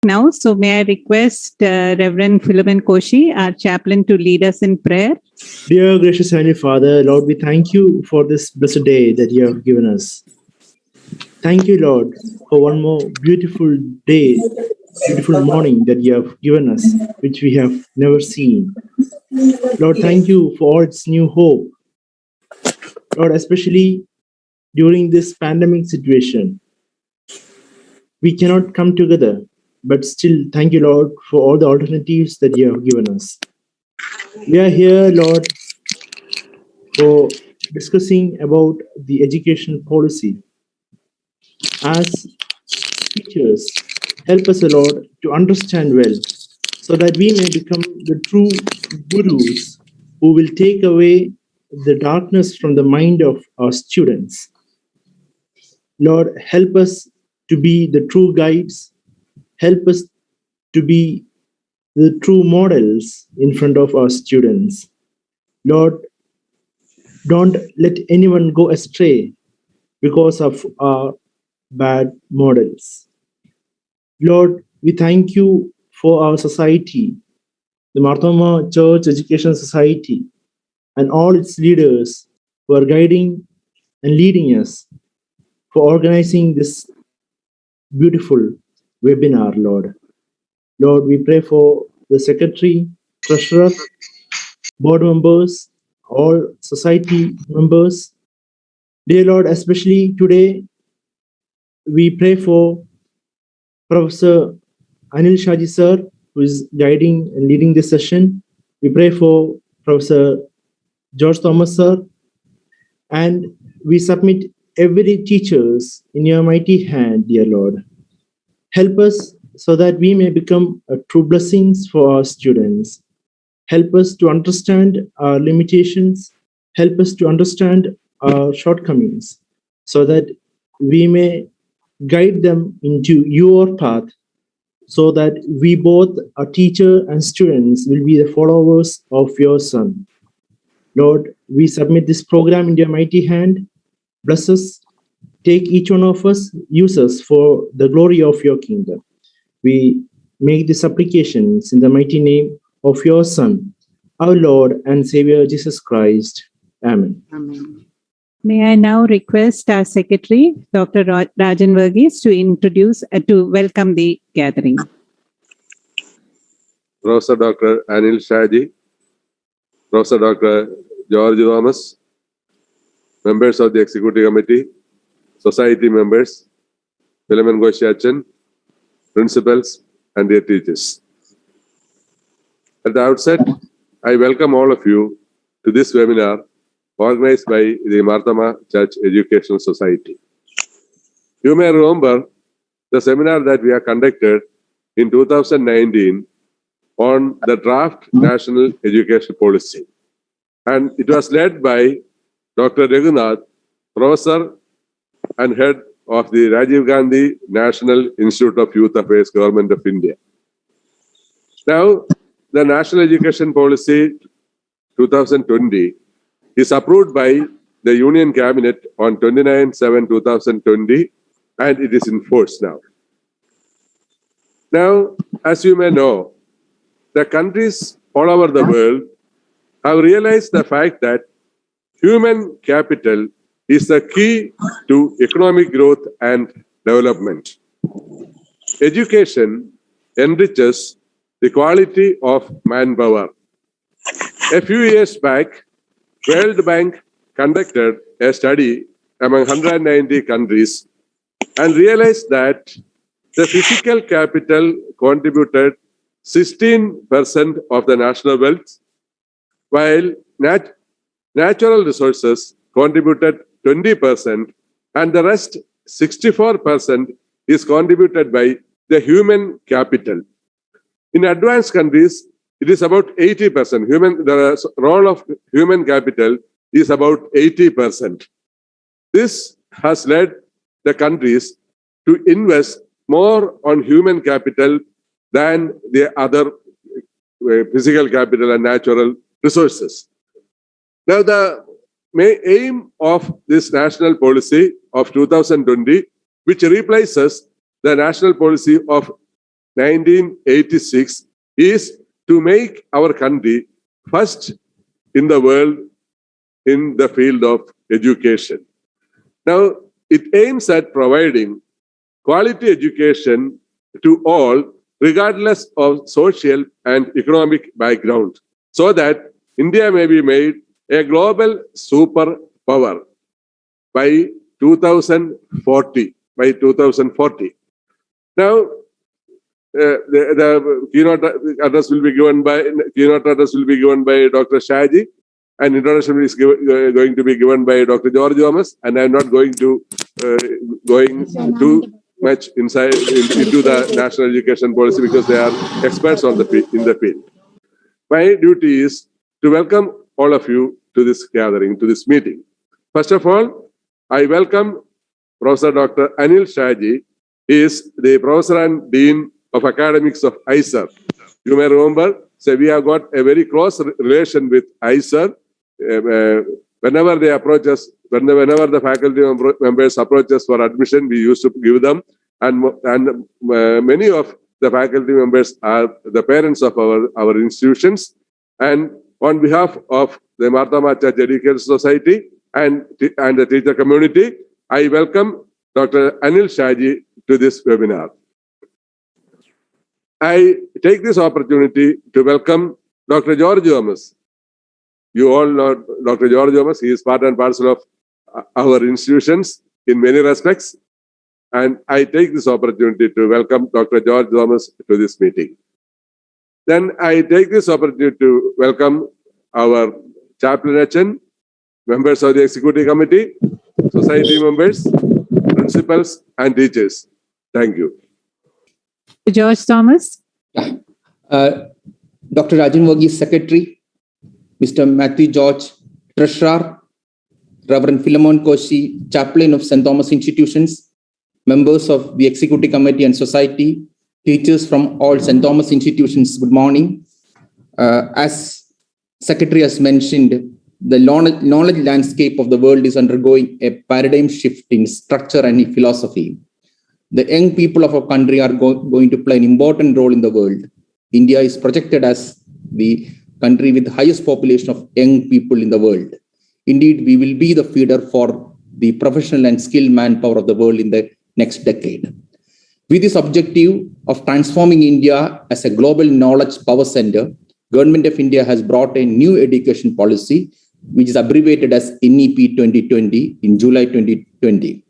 Now, so may I request Reverend Philomen Koshi, our chaplain, to lead us in prayer. Dear gracious Heavenly Father, Lord, we thank you for this blessed day that you have given us. Thank you, Lord, for one more beautiful day, beautiful morning that you have given us, which we have never seen. Lord, thank you for all its new hope. Lord, especially during this pandemic situation, we cannot come together, but still thank you, Lord, for all the alternatives that you have given us. We are here, Lord, for discussing about the education policy. As teachers, help us, Lord, to understand well, so that we may become the true gurus who will take away the darkness from the mind of our students. Lord, help us to be the true guides. Help us to be the true models in front of our students. Lord, don't let anyone go astray because of our bad models. Lord, we thank you for our society, the Marthoma Church Education Society, and all its leaders who are guiding and leading us for organizing this beautiful webinar, Lord. Lord, we pray for the secretary, treasurer, board members, all society members. Dear Lord, especially today, we pray for Professor Anil Shaji sir, who is guiding and leading this session. We pray for Professor George Thomas sir, and we submit every teachers in your mighty hand, dear Lord. Help us so that we may become a true blessings for our students. Help us to understand our limitations. Help us to understand our shortcomings so that we may guide them into your path, so that we both, our teacher and students, will be the followers of your Son. Lord, we submit this program in your mighty hand. Bless us. Take each one of us, use us for the glory of your kingdom. We make these supplications in the mighty name of your Son, our Lord and Savior Jesus Christ. Amen. Amen. May I now request our secretary, Dr. Rajan Verghese, to introduce, to welcome the gathering. Professor Dr. Anil Shaji, Professor Dr. George Thomas, members of the Executive Committee, society members, Philomen Koshi, principals, and their teachers. At the outset, I welcome all of you to this webinar organized by the Marthoma Church Educational Society. You may remember the seminar that we have conducted in 2019 on the draft National Education Policy. And it was led by Dr. Raghunath, Professor and Head of the Rajiv Gandhi National Institute of Youth Affairs, Government of India. Now, the National Education Policy 2020 is approved by the Union Cabinet on 29/7/2020, and it is in force now. Now, as you may know, the countries all over the world have realized the fact that human capital is the key to economic growth and development. Education enriches the quality of manpower. A few years back, World Bank conducted a study among 190 countries and realized that the physical capital contributed 16% of the national wealth, while natural resources contributed 20%, and the rest, 64%, is contributed by the human capital. In advanced countries, it is about 80%. The role of human capital is about 80%. This has led the countries to invest more on human capital than the other physical capital and natural resources. Now, the main aim of this national policy of 2020, which replaces the national policy of 1986 is to make our country first in the world in the field of education. Now, it aims at providing quality education to all, regardless of social and economic background, so that India may be made a global superpower by 2040. Now, the keynote address will be given by Dr. Shaji, and introduction is going to be given by Dr. George Thomas, and I'm not going to going too much inside into the national education policy because they are experts on in the field. My duty is to welcome all of you to this gathering, to this meeting. First of all, I welcome Professor Dr. Anil Shaji. He is the Professor and Dean of Academics of IISER. You may remember, so we have got a very close relation with IISER. Whenever they approach us, whenever the faculty members approach us for admission, we used to give them, and many of the faculty members are the parents of our institutions. And on behalf of the Martha Church Education Society and the teacher community, I welcome Dr. Anil Shaji to this webinar. I take this opportunity to welcome Dr. George Thomas. You all know Dr. George Thomas. He is part and parcel of our institutions in many respects. And I take this opportunity to welcome Dr. George Thomas to this meeting. Then I take this opportunity to welcome our chaplain, members of the executive committee, society members, principals, and teachers. Thank you. George Thomas. Dr. Rajan Verghese, Secretary, Mr. Matthew George, Treasurer, Reverend Philemon Koshi, Chaplain of St. Thomas Institutions, members of the Executive Committee and Society, teachers from all St. Thomas institutions, good morning. As Secretary has mentioned, the knowledge landscape of the world is undergoing a paradigm shift in structure and philosophy. The young people of our country are going to play an important role in the world. India is projected as the country with the highest population of young people in the world. Indeed, we will be the feeder for the professional and skilled manpower of the world in the next decade. With this objective of transforming India as a global knowledge power center, Government of India has brought a new education policy, which is abbreviated as NEP 2020 in July 2020.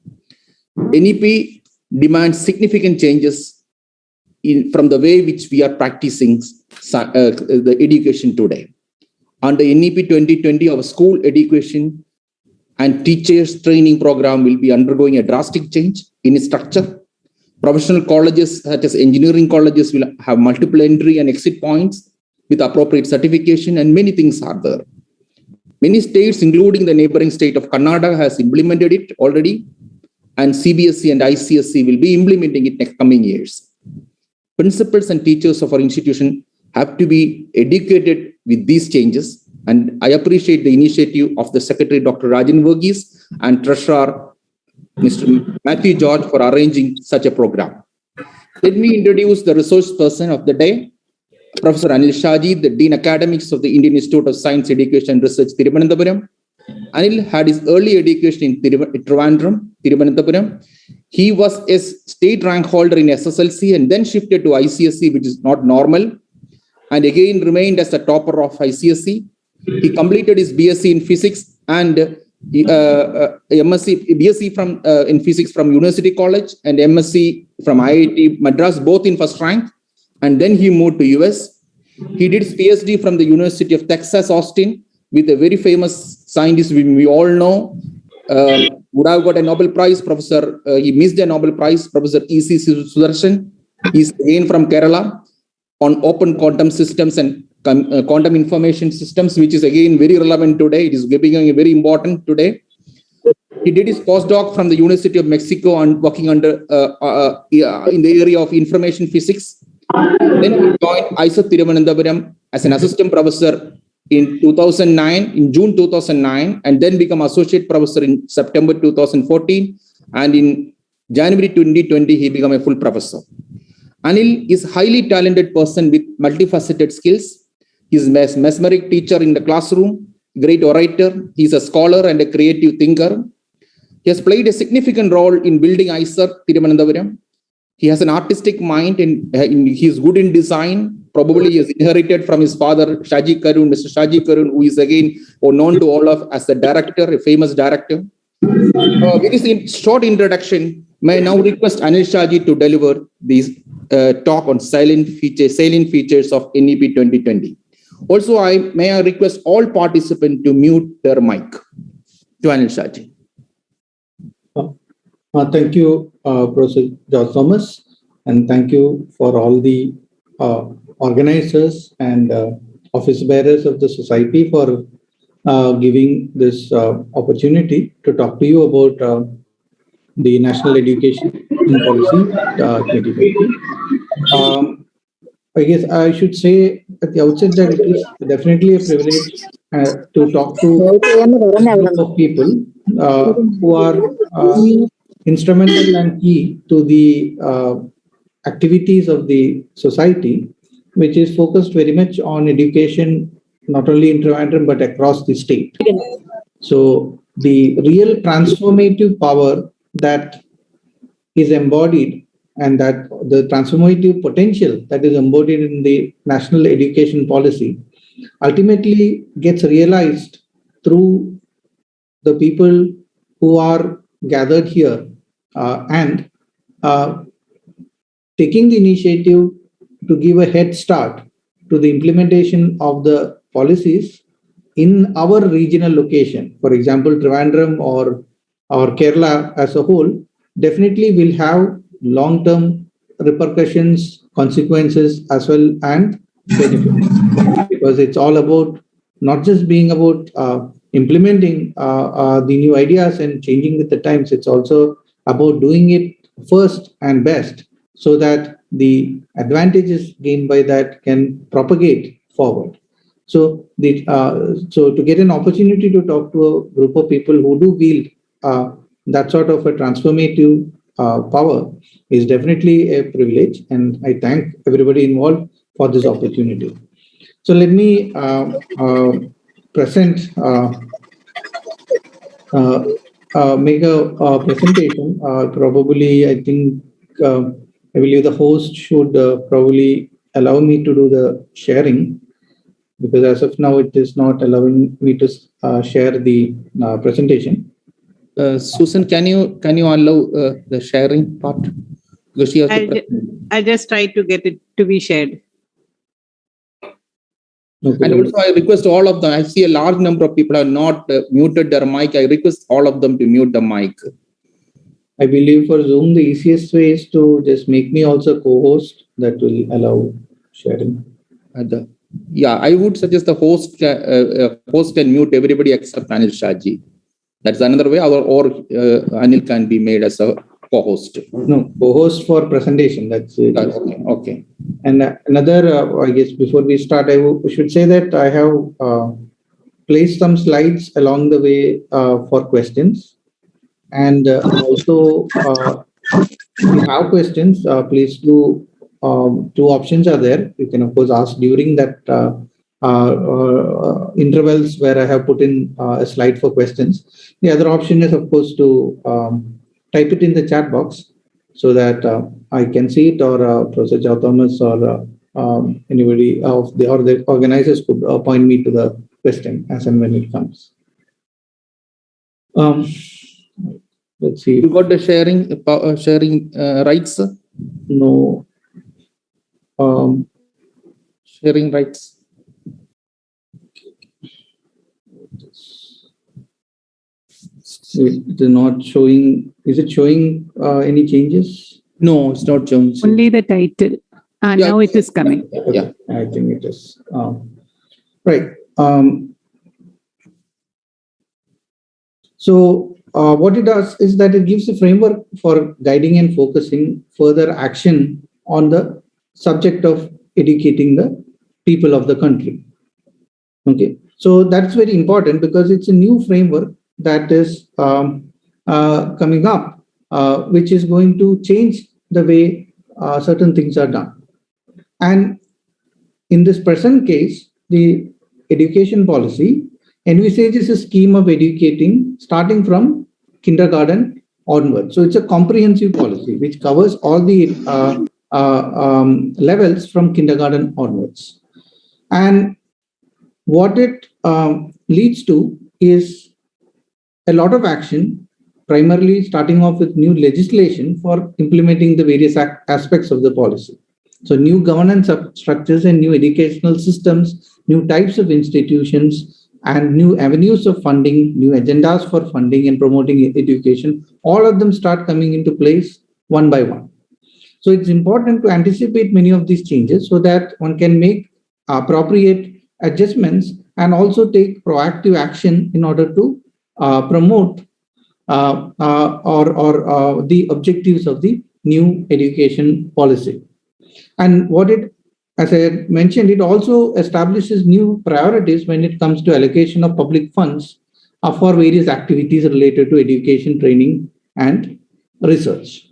NEP demands significant changes from the way which we are practicing the education today. Under NEP 2020, our school education and teachers training program will be undergoing a drastic change in its structure. Professional colleges, such as engineering colleges, will have multiple entry and exit points with appropriate certification, and many things are there. Many states, including the neighboring state of Karnataka, has implemented it already, and CBSE and ICSE will be implementing it next coming years. Principals and teachers of our institution have to be educated with these changes, and I appreciate the initiative of the Secretary, Dr. Rajan Verghese, and Treasurer, Mr. Matthew George, for arranging such a program. Let me introduce the resource person of the day, Professor Anil Shaji, the Dean Academics of the Indian Institute of Science, Education and Research, Thiruvananthapuram. Anil had his early education in Trivandrum, Thiruvananthapuram. He was a state rank holder in SSLC and then shifted to ICSE, which is not normal, and again remained as the topper of ICSE. He completed his BSc in Physics and BSc in Physics from University College and MSc from IIT Madras, both in first rank. And then he moved to US. He did his PhD from the University of Texas, Austin, with a very famous scientist we all know, would have got a Nobel Prize, Professor, he missed a Nobel Prize, Professor E.C. Sudarshan. He's again from Kerala on open quantum systems and quantum information systems, which is again very relevant today. It is becoming very important today. He did his postdoc from the University of Mexico and working under in the area of information physics. Then he joined IISER Thiruvananthapuram as an assistant professor in 2009, in June 2009, and then become associate professor in September 2014. And in January 2020, he became a full professor. Anil is a highly talented person with multifaceted skills. He is a mesmeric teacher in the classroom, great orator. He is a scholar and a creative thinker. He has played a significant role in building IISER Thiruvananthapuram. He has an artistic mind and he is good in design. Probably he has inherited from his father, Shaji Karun, Mr. Shaji Karun, who is again known to all of as a director, a famous director. With this short introduction, may I now request Anil Shaji to deliver this talk on salient features of NEP 2020. Also, may I request all participants to mute their mic. To Anil Shaji. Thank you, Professor George Thomas, and thank you for all the organizers and office bearers of the society for giving this opportunity to talk to you about the National Education Policy 2020. I guess I should say at the outset that it is definitely a privilege to talk to a group of people who are instrumental and key to the activities of the society, which is focused very much on education, not only in Trivandrum, but across the state. So the real transformative power that is embodied and that the transformative potential that is embodied in the national education policy ultimately gets realized through the people who are gathered here and taking the initiative to give a head start to the implementation of the policies in our regional location. For example, Trivandrum or Kerala as a whole definitely will have long-term repercussions, consequences as well, and benefits, because it's all about not just being about implementing the new ideas and changing with the times. It's also about doing it first and best so that the advantages gained by that can propagate forward. So to get an opportunity to talk to a group of people who do wield that sort of a transformative power is definitely a privilege, and I thank everybody involved for this opportunity. So let me make a presentation. Probably, I think I believe the host should probably allow me to do the sharing, because as of now it is not allowing me to share the presentation. Susan, can you allow the sharing part? Because she has I'll just try to get it to be shared. Okay. And also, I request all of them. I see a large number of people have not muted their mic. I request all of them to mute the mic. I believe for Zoom, the easiest way is to just make me also co-host. That will allow sharing. Yeah, I would suggest the host can mute everybody except Anil Shaji. That's another way, or Anil can be made as a co-host. No, co-host for presentation. That's it. Okay. And another, I guess, before we start, I should say that I have placed some slides along the way for questions. And also, if you have questions, please do. Two options are there. You can, of course, ask during that intervals where I have put in a slide for questions. The other option is, of course, to type it in the chat box so that I can see it, or Professor George Thomas or anybody of the organizers could point me to the question as and when it comes. Let's see. You got the sharing rights? No. Sharing rights. It is not showing. Is it showing any changes? No, it's not showing. Only the title. Now it is coming. Yeah, I think it is. Right. So what it does is that it gives a framework for guiding and focusing further action on the subject of educating the people of the country. Okay, so that's very important because it's a new framework that is coming up, which is going to change the way certain things are done. And in this present case, the education policy envisages a scheme of educating starting from kindergarten onward. So it's a comprehensive policy which covers all the levels from kindergarten onwards. And what it leads to is a lot of action, primarily starting off with new legislation for implementing the various aspects of the policy. So new governance structures and new educational systems, new types of institutions, and new avenues of funding, new agendas for funding and promoting education, all of them start coming into place one by one. So it's important to anticipate many of these changes so that one can make appropriate adjustments and also take proactive action in order to promote the objectives of the new education policy. And what it, as I mentioned, it also establishes new priorities when it comes to allocation of public funds for various activities related to education, training, and research.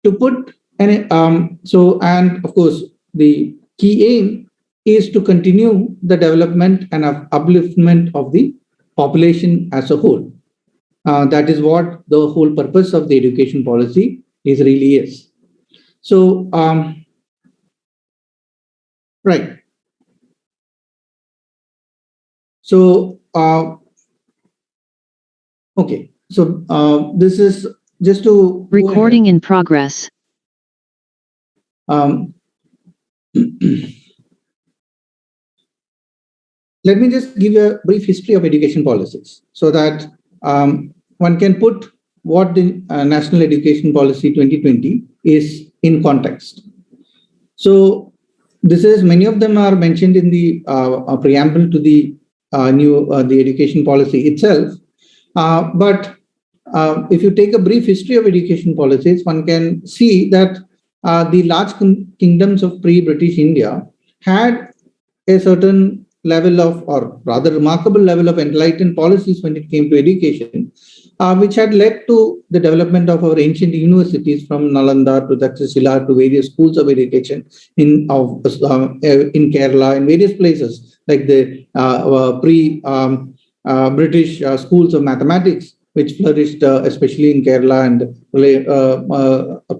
To put and of course, the key aim is to continue the development and upliftment of the population as a whole. That is what the whole purpose of the education policy really is. So, right. So, okay. So, this is just to recording in progress. Let me just give a brief history of education policies so that one can put what the National Education Policy 2020 is in context. So this is, many of them are mentioned in the preamble to the the education policy itself. But if you take a brief history of education policies, one can see that the large kingdoms of pre-British India had a certain level of, or rather remarkable level of enlightened policies when it came to education, which had led to the development of our ancient universities from Nalanda to Takshashila to various schools of education in Kerala, in various places like the pre-British schools of mathematics, which flourished especially in Kerala and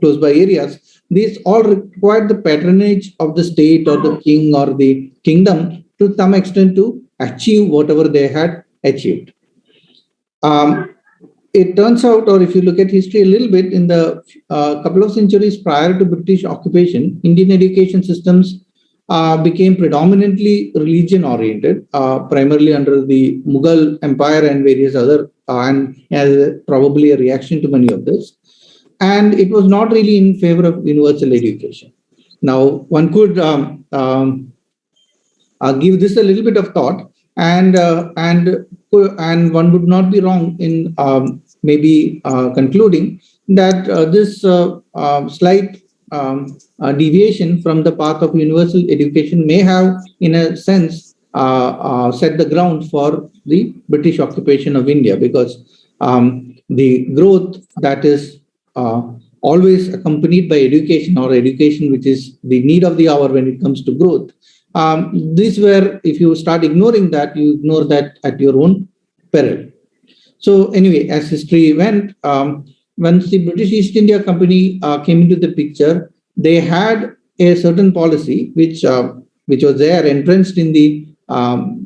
close by areas. These all required the patronage of the state or the king or the kingdom to some extent to achieve whatever they had achieved. It turns out, or if you look at history a little bit, in the couple of centuries prior to British occupation, Indian education systems became predominantly religion-oriented, primarily under the Mughal Empire and various other, and as probably a reaction to many of this. And it was not really in favor of universal education. Now, one could give this a little bit of thought, and one would not be wrong in maybe concluding that this slight deviation from the path of universal education may have, in a sense, set the ground for the British occupation of India, because the growth that is always accompanied by education, or education which is the need of the hour when it comes to growth, these were, if you start ignoring that, you ignore that at your own peril. So anyway, as history went, once the British East India Company came into the picture, they had a certain policy which was there entrenched in the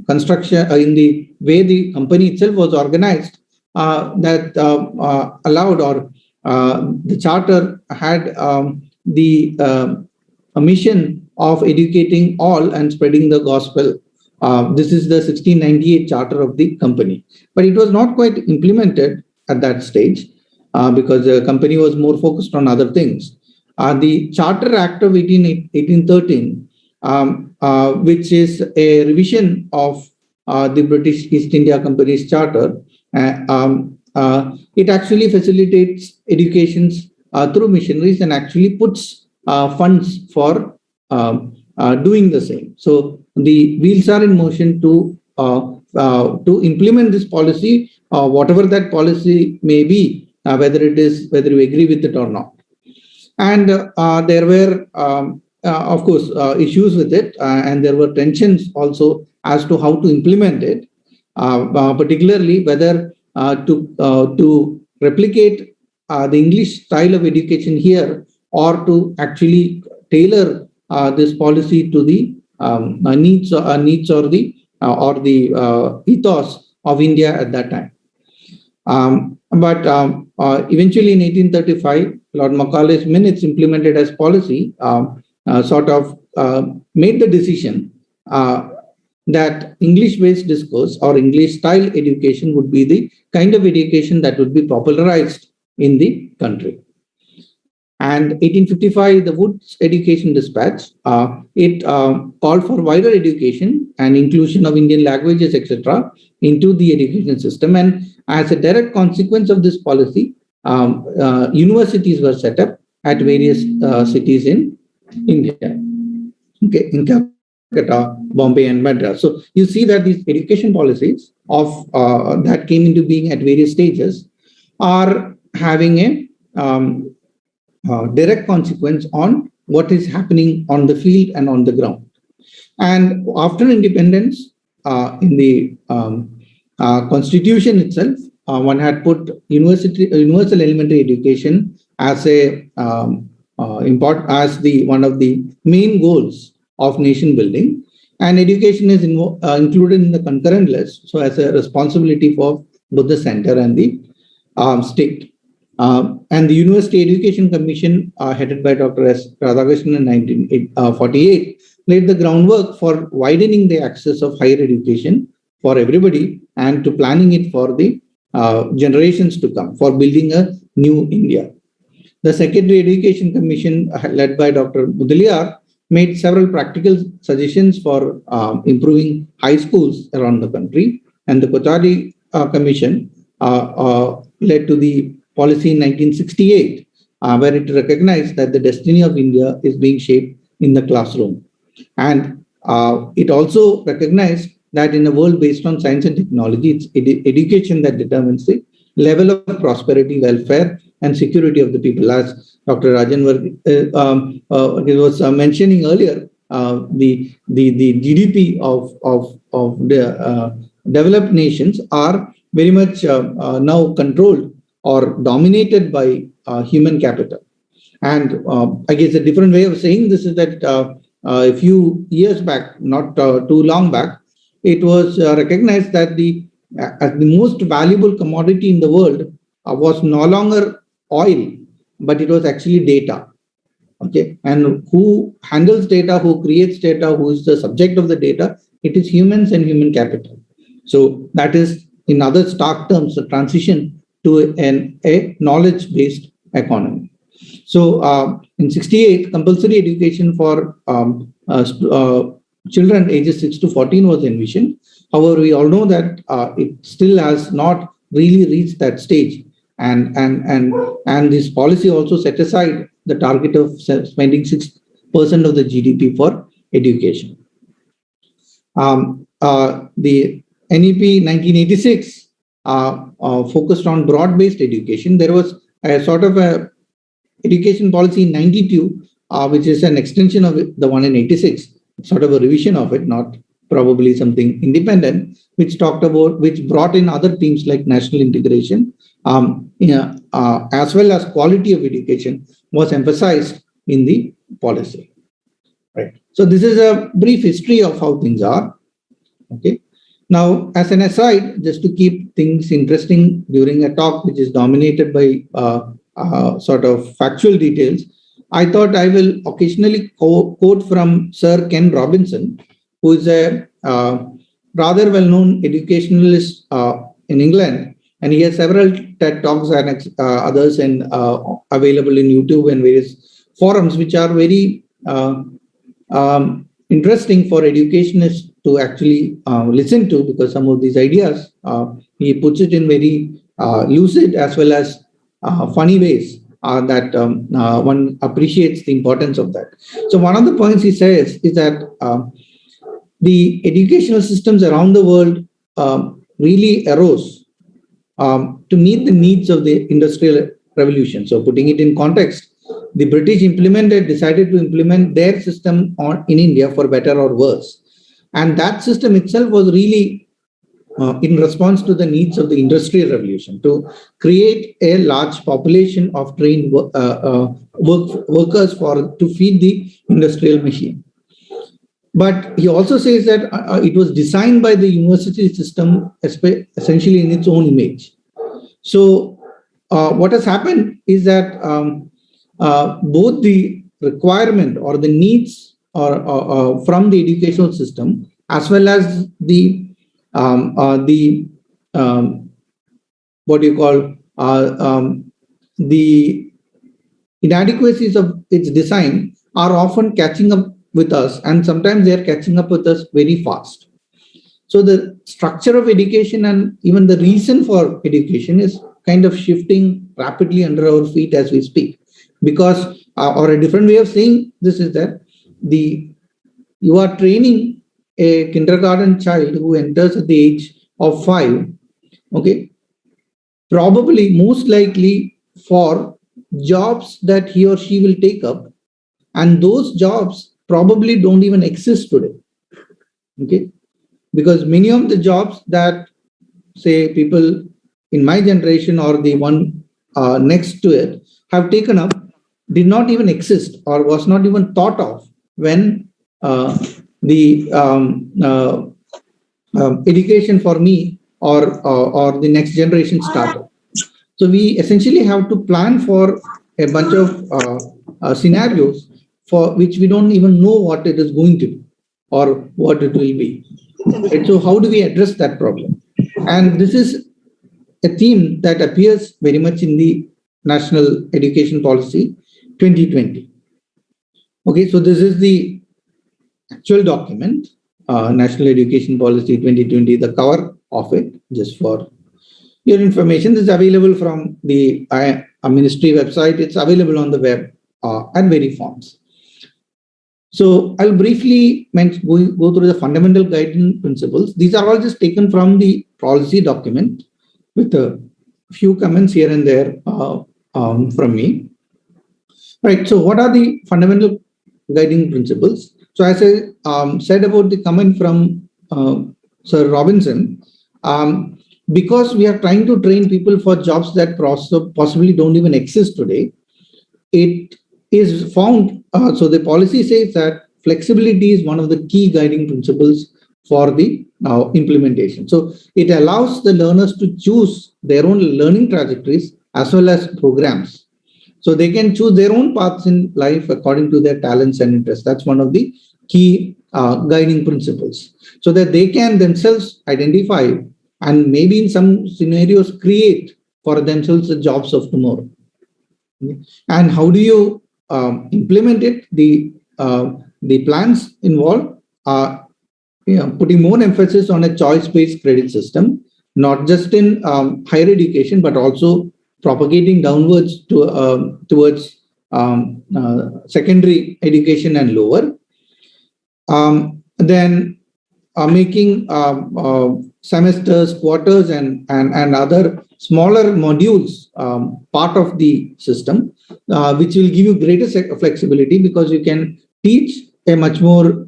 construction, in the way the company itself was organized, that allowed, or the charter had the a mission of educating all and spreading the gospel. This is the 1698 charter of the company. But it was not quite implemented at that stage because the company was more focused on other things. The Charter Act of 1813, which is a revision of the British East India Company's charter, it actually facilitates educations through missionaries and actually puts funds for doing the same. So the wheels are in motion to implement this policy, whatever that policy may be, whether you agree with it or not. And there were, of course, issues with it, and there were tensions also as to how to implement it, particularly whether to replicate the English style of education here, or to actually tailor this policy to the needs or the ethos of India at that time. But eventually in 1835, Lord Macaulay's minutes implemented as policy sort of made the decision that English-based discourse or English-style education would be the kind of education that would be popularized in the country. And 1855, the Woods Education Dispatch, it called for wider education and inclusion of Indian languages, etc., into the education system. And as a direct consequence of this policy, universities were set up at various cities in India, okay, in Calcutta, Bombay, and Madras. So you see that these education policies of that came into being at various stages are having a direct consequence on what is happening on the field and on the ground. And after independence, in the constitution itself, one had put universal elementary education as a as the one of the main goals of nation building, and education is included in the concurrent list, so as a responsibility for both the center and the state. And the University Education Commission, headed by Dr. S. Radhakrishnan in 1948, laid the groundwork for widening the access of higher education for everybody and to planning it for the generations to come, for building a new India. The Secondary Education Commission, led by Dr. Mudaliar, made several practical suggestions for improving high schools around the country, and the Kothari Commission led to the policy in 1968, where it recognized that the destiny of India is being shaped in the classroom. And it also recognized that in a world based on science and technology, it's education that determines the level of prosperity, welfare, and security of the people. As Dr. Rajan was mentioning earlier, the GDP of the developed nations are very much now controlled or dominated by human capital. And I guess a different way of saying this is that a few years back, not too long back, it was recognized that the most valuable commodity in the world was no longer oil, but it was actually data. Okay, and who handles data, who creates data, who is the subject of the data? It is humans and human capital. So that is, in other stark terms, a transition to a knowledge-based economy. So in 68, compulsory education for children ages 6 to 14 was envisioned. However, we all know that it still has not really reached that stage. And this policy also set aside the target of spending 6% of the GDP for education. The NEP 1986 focused on broad-based education. There was a sort of a education policy in 92, which is an extension of the one in 86, sort of a revision of it, not probably something independent, which brought in other themes like national integration, as well as quality of education was emphasized in the policy. Right. So this is a brief history of how things are. Okay. Now, as an aside, just to keep things interesting during a talk which is dominated by sort of factual details, I thought I will occasionally quote from Sir Ken Robinson, who is a rather well-known educationalist in England, and he has several TED Talks and others available in YouTube and various forums, which are very interesting for educationists to actually listen to, because some of these ideas, he puts it in very lucid as well as funny ways that one appreciates the importance of that. So one of the points he says is that the educational systems around the world really arose to meet the needs of the industrial revolution. So putting it in context, the British decided to implement their system in India for better or worse. And that system itself was really in response to the needs of the industrial revolution, to create a large population of trained workers to feed the industrial machine. But he also says that it was designed by the university system essentially in its own image. So what has happened is that both the requirement or the needs from the educational system, as well as the the inadequacies of its design are often catching up with us, and sometimes they are catching up with us very fast. So the structure of education and even the reason for education is kind of shifting rapidly under our feet as we speak. Because, or a different way of saying this is that you are training a kindergarten child who enters at the age of 5, okay, probably most likely for jobs that he or she will take up, and those jobs probably don't even exist today, okay, because many of the jobs that, say, people in my generation or the one next to it have taken up did not even exist or was not even thought of when the education for me or the next generation started. So we essentially have to plan for a bunch of scenarios for which we don't even know what it is going to be or what it will be. Right? So how do we address that problem? And this is a theme that appears very much in the National Education Policy 2020. Okay, so this is the actual document, National Education Policy 2020, the cover of it, just for your information. This is available from the ministry website. It's available on the web at various forms. So I'll briefly go through the fundamental guiding principles. These are all just taken from the policy document with a few comments here and there from me. Right, so what are the fundamental guiding principles? So as I said about the comment from Sir Robinson, because we are trying to train people for jobs that possibly don't even exist today, it is found, so the policy says that flexibility is one of the key guiding principles for the implementation. So it allows the learners to choose their own learning trajectories as well as programs. So they can choose their own paths in life according to their talents and interests. That's one of the key guiding principles, so that they can themselves identify and maybe in some scenarios create for themselves the jobs of tomorrow. And how do you implement it? The plans involve putting more emphasis on a choice-based credit system, not just in higher education, but also propagating downwards towards secondary education and lower. Then making semesters, quarters, and other smaller modules part of the system, which will give you greater flexibility, because you can teach a much more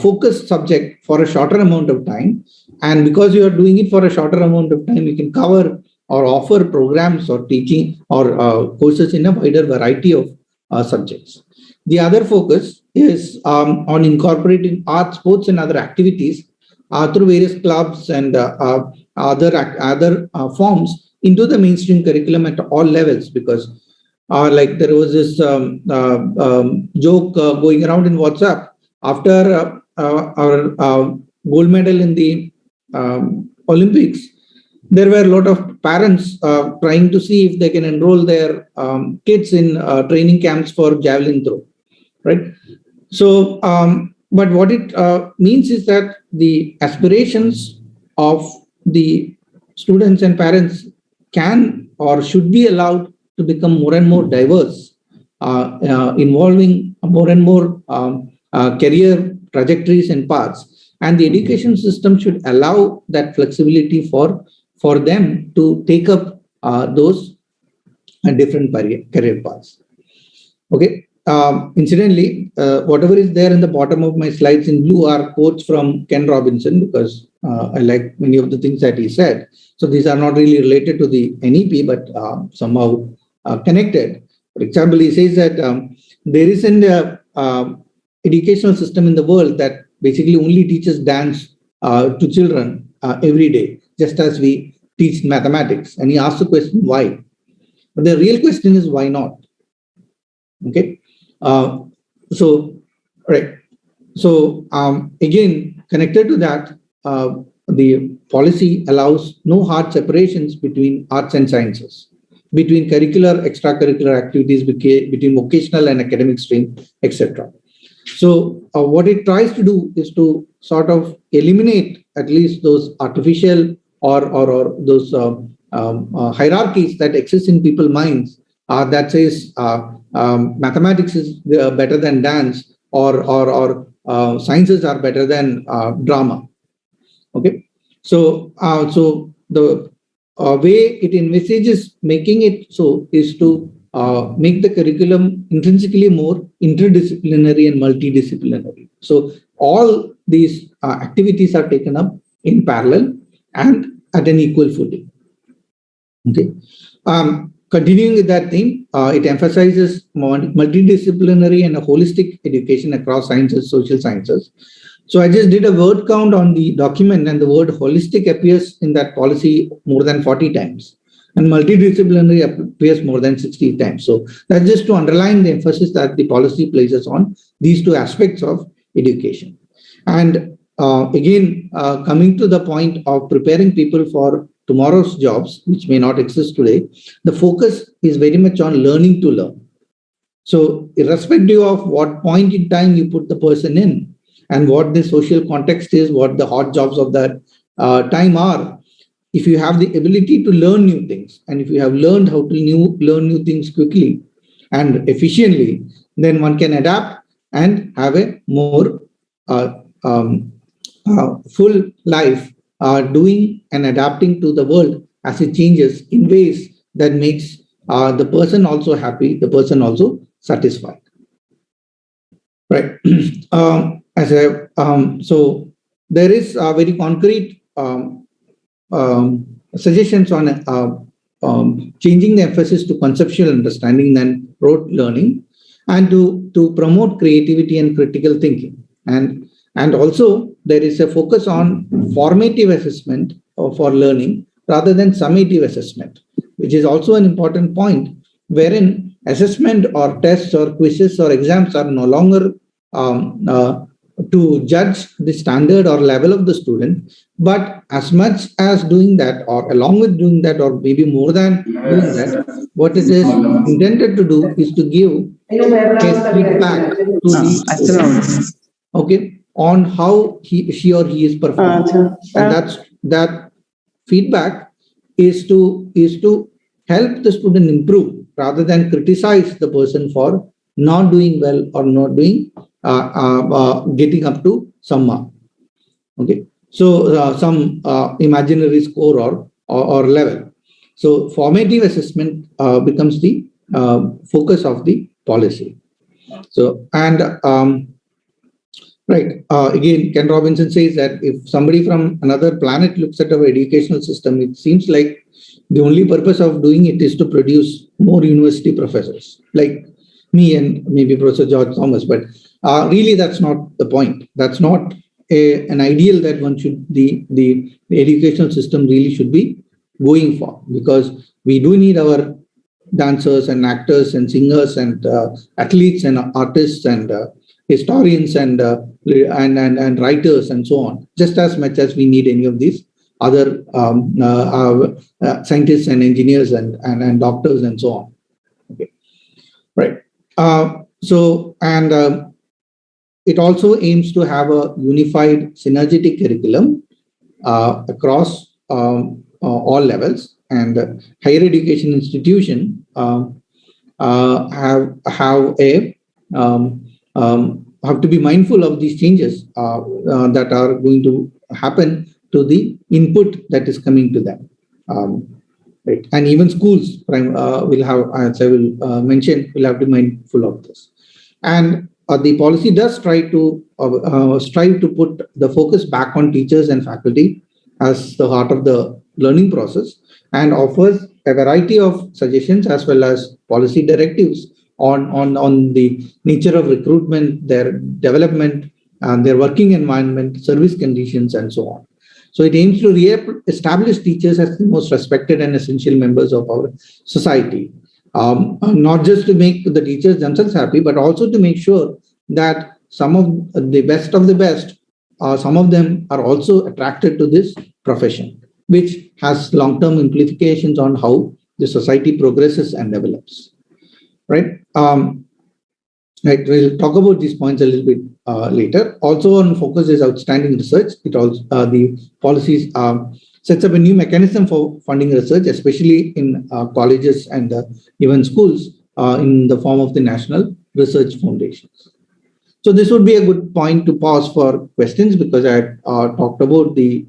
focused subject for a shorter amount of time. And because you are doing it for a shorter amount of time, you can cover or offer programs or teaching or courses in a wider variety of subjects. The other focus is on incorporating art, sports, and other activities through various clubs and other forms into the mainstream curriculum at all levels. Because like there was this joke going around in WhatsApp after our gold medal in the Olympics. There were a lot of parents trying to see if they can enroll their kids in training camps for javelin throw, right? So, but what it means is that the aspirations of the students and parents can or should be allowed to become more and more diverse, involving more and more career trajectories and paths. And the education system should allow that flexibility for them to take up those different career paths. Okay. Incidentally, whatever is there in the bottom of my slides in blue are quotes from Ken Robinson, because I like many of the things that he said. So these are not really related to the NEP, but somehow connected. For example, he says that there isn't a educational system in the world that basically only teaches dance to children every day, just as we teach mathematics. And he asked the question, why? But the real question is, why not? Okay. So, right. So, again, connected to that, the policy allows no hard separations between arts and sciences, between curricular, extracurricular activities, between vocational and academic stream, etc. So, what it tries to do is to sort of eliminate at least those artificial or those hierarchies that exist in people's minds that says mathematics is better than dance or sciences are better than drama. Okay, so the way it envisages making it so is to make the curriculum intrinsically more interdisciplinary and multidisciplinary. So all these activities are taken up in parallel and at an equal footing. Okay. Continuing with that theme, it emphasizes multidisciplinary and a holistic education across sciences, social sciences. So I just did a word count on the document, and the word holistic appears in that policy more than 40 times, and multidisciplinary appears more than 60 times. So that's just to underline the emphasis that the policy places on these two aspects of education. And again, coming to the point of preparing people for tomorrow's jobs, which may not exist today, the focus is very much on learning to learn. So irrespective of what point in time you put the person in and what the social context is, what the hot jobs of that time are, if you have the ability to learn new things, and if you have learned how to learn new things quickly and efficiently, then one can adapt and have a more full life doing and adapting to the world as it changes in ways that makes the person also happy, the person also satisfied. Right. So there is very concrete suggestions on changing the emphasis to conceptual understanding than rote learning, and to promote creativity and critical thinking. And also there is a focus on formative assessment for learning rather than summative assessment, which is also an important point, wherein assessment or tests or quizzes or exams are no longer to judge the standard or level of the student, but as much as doing that, or along with doing that, or maybe more than doing that, what it is intended to do is to give a feedback to the student, okay, on how she or he is performing. And that feedback is to help the student improve rather than criticize the person for not doing well or not doing getting up to some mark. Okay, so some imaginary score or level. So formative assessment becomes the focus of the policy. So, and right, again, Ken Robinson says that if somebody from another planet looks at our educational system, it seems like the only purpose of doing it is to produce more university professors like me and maybe Professor George Thomas. But really, that's not the point. That's not an ideal that one should, the educational system really should be going for, because we do need our dancers and actors and singers and athletes and artists and historians and writers and so on, just as much as we need any of these other scientists and engineers and doctors and so on. Okay, right. So, and it also aims to have a unified synergetic curriculum across all levels, and higher education institution have to be mindful of these changes that are going to happen to the input that is coming to them. right? And even schools will have, as I will mention, will have to be mindful of this. And the policy does strive to put the focus back on teachers and faculty as the heart of the learning process, and offers a variety of suggestions as well as policy directives on the nature of recruitment, their development, and their working environment, service conditions, and so on. So it aims to re-establish teachers as the most respected and essential members of our society. Not just to make the teachers themselves happy, but also to make sure that some of the best, some of them are also attracted to this profession, which has long-term implications on how the society progresses and develops. Right? Right. We'll talk about these points a little bit later. Also, on focus is outstanding research. It also the policies sets up a new mechanism for funding research, especially in colleges and even schools, in the form of the National Research Foundations. So this would be a good point to pause for questions, because I talked about the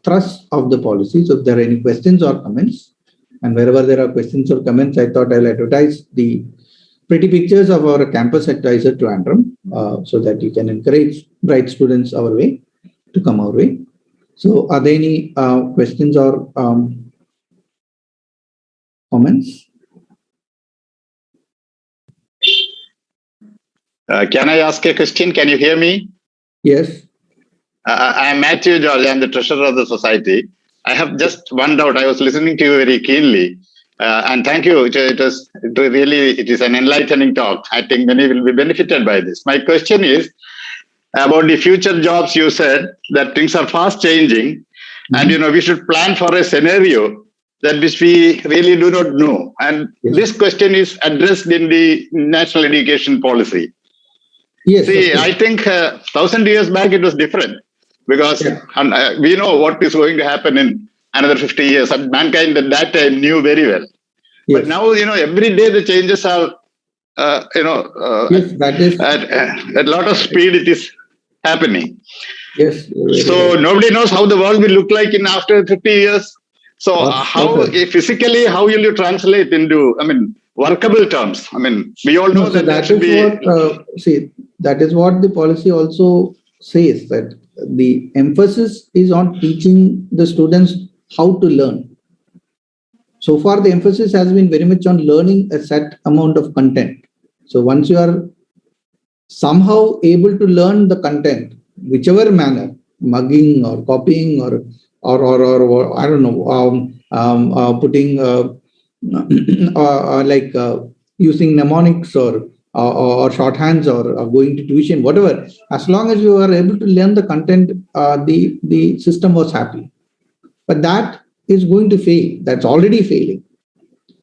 thrust of the policy. So if there are any questions or comments, and wherever there are questions or comments, I thought I'll advertise the pretty pictures of our campus at IISER Trivandrum, so that you can encourage bright students our way to come our way. So are there any questions or comments? Can I ask a question? Can you hear me? Yes. I'm Matthew George. I'm the treasurer of the society. I have just one doubt. I was listening to you very keenly. And thank you. It is an enlightening talk. I think many will be benefited by this. My question is about the future jobs. You said that things are fast changing, and we should plan for a scenario that which we really do not know. And this question is addressed in the national education policy. Yes. See, I think 1,000 years back it was different, because we know what is going to happen in another 50 years, and mankind at that time knew very well. Yes. But now, every day the changes are, yes, that is at a lot of speed it is happening. Yes. So nobody knows how the world will look like in after 50 years. So physically, how will you translate into, workable terms? We all know that should be... that is what the policy also says, that the emphasis is on teaching the students how to learn. So far, the emphasis has been very much on learning a set amount of content. So once you are somehow able to learn the content, whichever manner, mugging or copying or I don't know, putting using mnemonics or shorthands or going to tuition, whatever, as long as you are able to learn the content, the system was happy. But that is going to fail. That's already failing,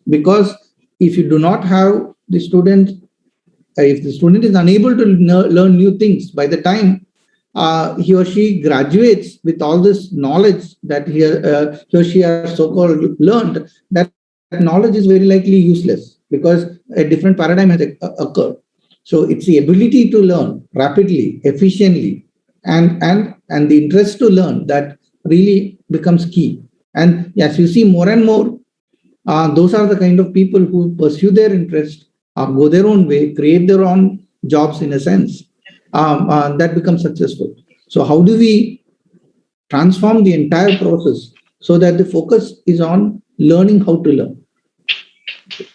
because if you do not have the student, if the student is unable to learn new things, by the time he or she graduates with all this knowledge that he or she has so-called learned, that knowledge is very likely useless, because a different paradigm has occurred. So it's the ability to learn rapidly, efficiently, and the interest to learn that really becomes key. And as you see more and more, those are the kind of people who pursue their interest, go their own way, create their own jobs in a sense, that becomes successful. So how do we transform the entire process so that the focus is on learning how to learn?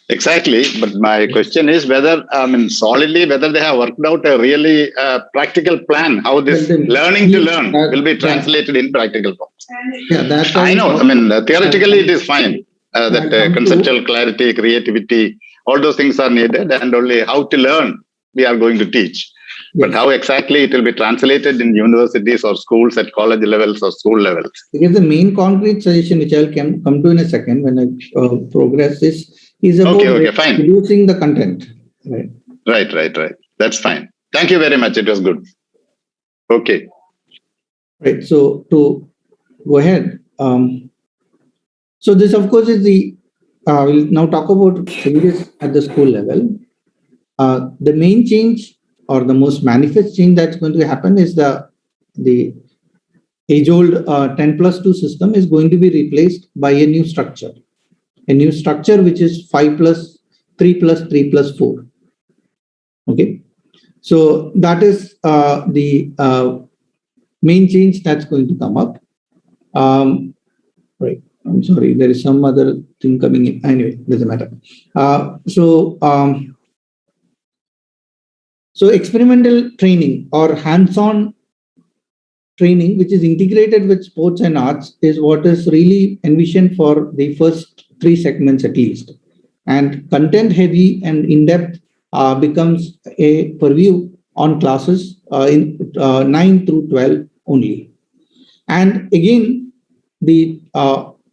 Exactly. But my question is whether, solidly, whether they have worked out a really practical plan, how this learning to learn will be translated in practical forms. Yeah, I know. Theoretically, it is fine. That conceptual clarity, creativity, all those things are needed, and only how to learn we are going to teach. But how exactly it will be translated in universities or schools at college levels or school levels? Because the main concrete suggestion, which I'll come to in a second when I progress this, is about reducing the content. Right. That's fine. Thank you very much. It was good. Okay. Right. So to go ahead. So this, of course, is the, we'll now talk about changes at the school level. The main change or the most manifest change that's going to happen is the age-old 10+2 system is going to be replaced by a new structure. a new structure which is 5 plus 3 plus 3 plus 4. Okay, so that is the main change that's going to come up. Right, I'm sorry, there is some other thing coming in. Anyway, doesn't matter. So experimental training or hands-on training, which is integrated with sports and arts, is what is really envisioned for the first 3 segments at least. And content heavy and in-depth becomes a purview on classes in 9 through 12 only. And again, the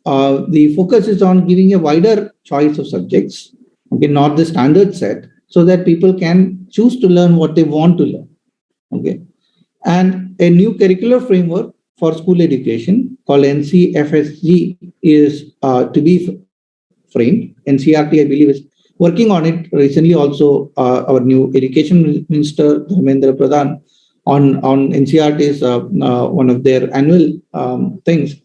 focus is on giving a wider choice of subjects, okay, not the standard set, so that people can choose to learn what they want to learn. Okay, and a new curricular framework for school education called NCFSG is to be framed. NCRT, I believe, is working on it. Recently, also our new Education Minister Dharmendra Pradhan on NCRT's one of their annual things.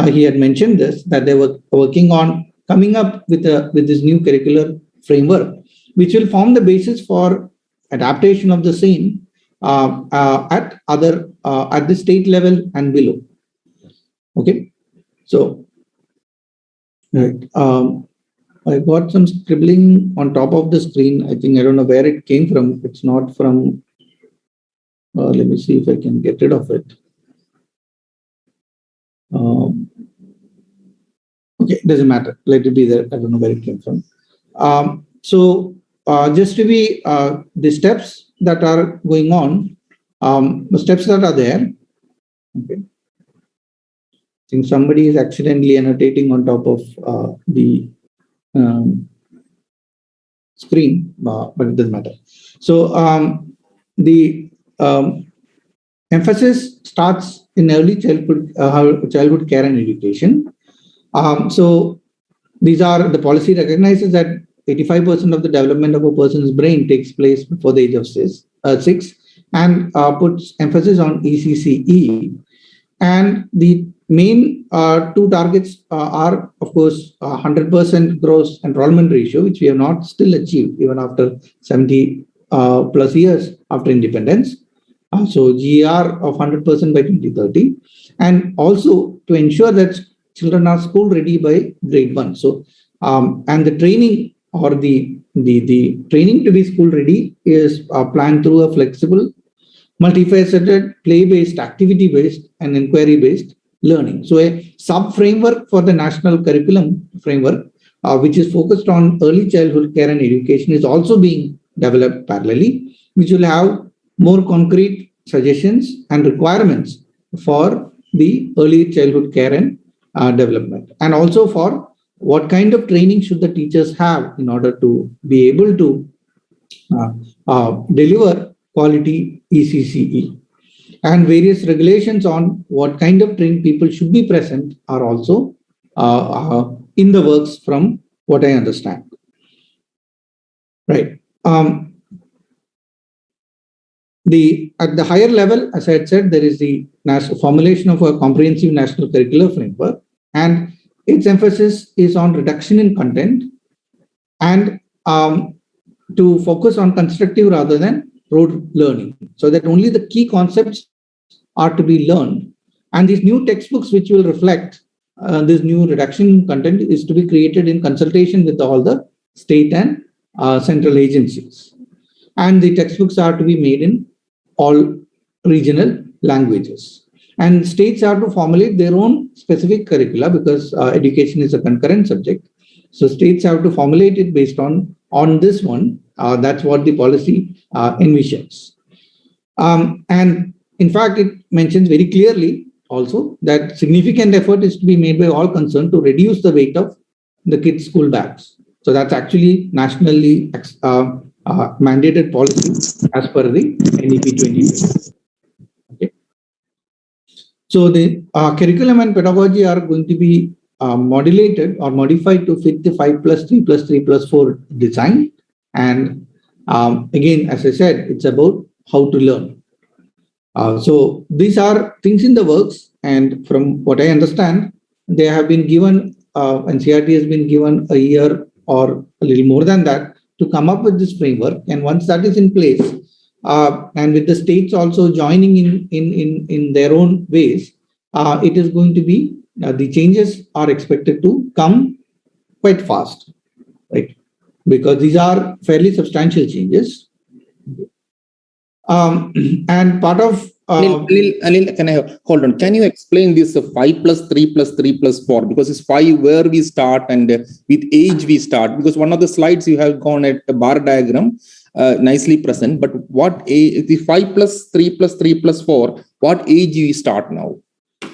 He had mentioned this, that they were working on coming up with this new curricular framework, which will form the basis for adaptation of the same at the state level and below. Okay, so right. I got some scribbling on top of the screen. I think I don't know where it came from. It's not from. Let me see if I can get rid of it. Okay, doesn't matter. Let it be there. I don't know where it came from. So just to be the steps that are going on, the steps that are there. Okay. I think somebody is accidentally annotating on top of the screen, but it doesn't matter. So the emphasis starts in early childhood care and education. So these are the policy recognizes that 85% of the development of a person's brain takes place before the age of 6 and puts emphasis on ECCE. And the main 2 targets are, of course, 100% gross enrollment ratio, which we have not still achieved even after 70 plus years after independence. So GR of 100% by 2030, and also to ensure that children are school ready by grade 1. So and the training or the training to be school ready is planned through a flexible, multifaceted, play-based, activity-based, and inquiry-based learning. So a sub-framework for the national curriculum framework, which is focused on early childhood care and education, is also being developed parallelly, which will have more concrete suggestions and requirements for the early childhood care and development, and also for what kind of training should the teachers have in order to be able to deliver quality ECCE. And various regulations on what kind of trained people should be present are also in the works from what I understand. Right. At the higher level, as I had said, there is the formulation of a comprehensive national curricular framework, and its emphasis is on reduction in content and to focus on constructive rather than rote learning, so that only the key concepts are to be learned. And these new textbooks, which will reflect this new reduction in content, is to be created in consultation with all the state and central agencies. And the textbooks are to be made in all regional languages. And states are to formulate their own specific curricula, because education is a concurrent subject. So states have to formulate it based on this one. That's what the policy envisions. And in fact, it mentions very clearly also that significant effort is to be made by all concerned to reduce the weight of the kids' school bags. So that's actually nationally mandated policy as per the NEP 2020. Okay. So the curriculum and pedagogy are going to be modulated or modified to fit the 5+3+3+4 design. And again, as I said, it's about how to learn. So these are things in the works, and from what I understand, they have been given NCERT has been given a year or a little more than that to come up with this framework. And once that is in place, and with the states also joining in their own ways, it is going to be, the changes are expected to come quite fast, right? Because these are fairly substantial changes. And part of Anil, can I hold on? Can you explain this 5 plus 3 plus 3 plus 4? Because it's 5 where we start and with age we start. Because one of the slides you have gone at a bar diagram, nicely present. But what age, the 5 plus 3 plus 3 plus 4, what age you start now?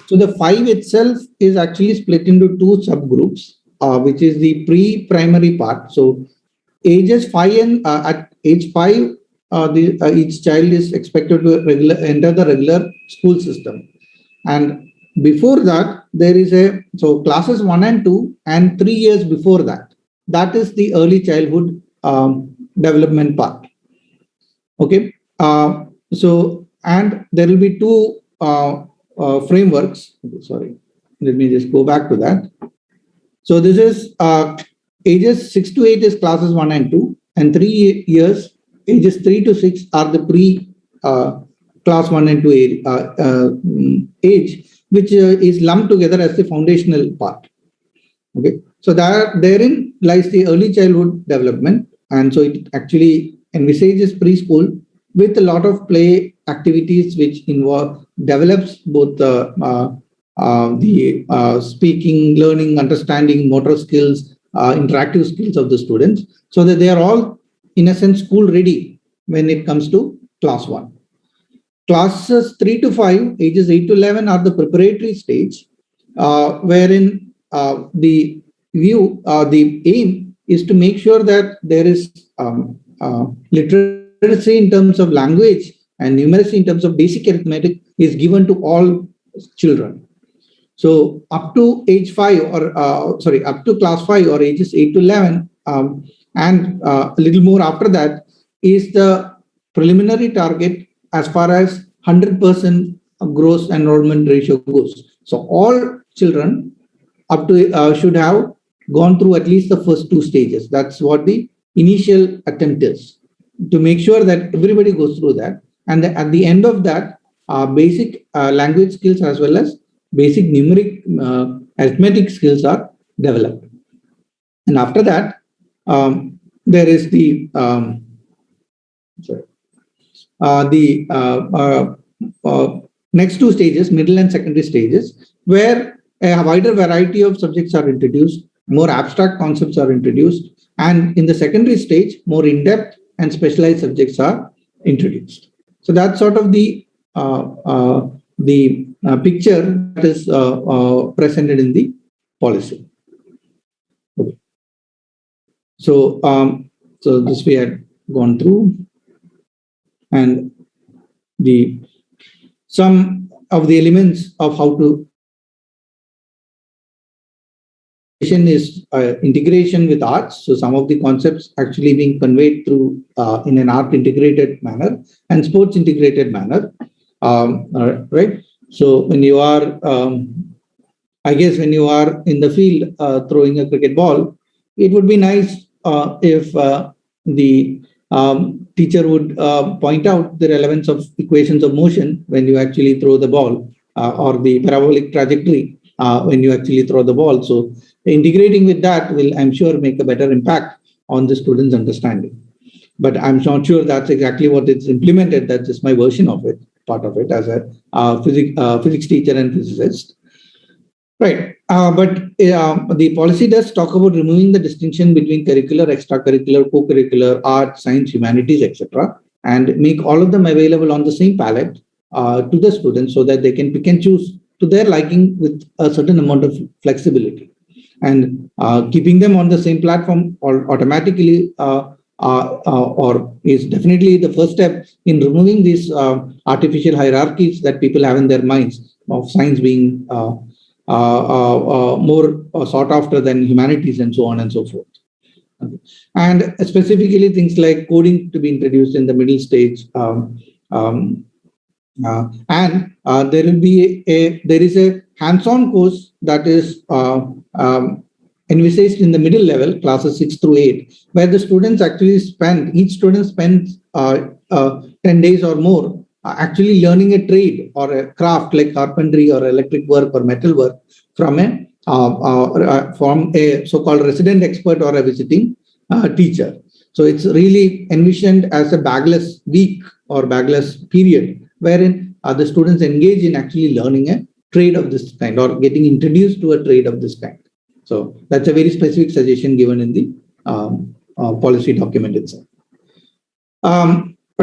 So the 5 itself is actually split into 2 subgroups, which is the pre-primary part. So ages 5 and at age 5, each child is expected to enter the regular school system. And before that, there is so classes 1 and 2 and 3 years before that, that is the early childhood development part. Okay. So, and there will be 2 frameworks. Sorry, let me just go back to that. So this is ages 6 to 8 is classes 1 and 2, and 3 years, ages 3 to 6 are the class 1 and 2 age, which is lumped together as the foundational part. Okay, so therein lies the early childhood development, and so it actually envisages preschool with a lot of play activities which develops both the speaking, learning, understanding, motor skills, interactive skills of the students, so that they are all, in a sense, school ready when it comes to class 1. Classes 3 to 5, ages 8 to 11 are the preparatory stage, wherein the aim is to make sure that there is literacy in terms of language and numeracy in terms of basic arithmetic is given to all children. So up to age 5 or up to class 5 or ages 8 to 11 and a little more after that is the preliminary target as far as 100% gross enrollment ratio goes. So all children up to should have gone through at least the first 2 stages. That's what the initial attempt is, to make sure that everybody goes through that. And at the end of that, basic language skills as well as basic numeric arithmetic skills are developed. And after that, there is the next 2 stages, middle and secondary stages, where a wider variety of subjects are introduced, more abstract concepts are introduced, and in the secondary stage, more in-depth and specialized subjects are introduced. So that's sort of the picture that is presented in the policy. Okay. So, so this we had gone through, and some of the elements of how to is integration with arts. So some of the concepts actually being conveyed through in an art integrated manner and sports integrated manner, right? So when you are, I guess when you are in the field throwing a cricket ball, it would be nice if the teacher would point out the relevance of equations of motion when you actually throw the ball, or the parabolic trajectory when you actually throw the ball. So integrating with that will, I'm sure, make a better impact on the students' understanding. But I'm not sure that's exactly what it's implemented. That's just my version of it, part of it as a physics teacher and physicist. Right. But the policy does talk about removing the distinction between curricular, extracurricular, co-curricular, art, science, humanities, etc., and make all of them available on the same palette to the students so that they can pick and choose to their liking with a certain amount of flexibility. And keeping them on the same platform or automatically or is definitely the first step in removing these artificial hierarchies that people have in their minds of science being more sought after than humanities and so on and so forth. Okay. And specifically things like coding to be introduced in the middle stage. And there is a hands-on course that is envisaged in the middle level, classes 6 through 8, where the students actually each student spends 10 days or more actually learning a trade or a craft like carpentry or electric work or metal work from a so-called resident expert or a visiting teacher. So it's really envisioned as a bagless week or bagless period, wherein the students engage in actually learning a trade of this kind or getting introduced to a trade of this kind. So that's a very specific suggestion given in the policy document itself.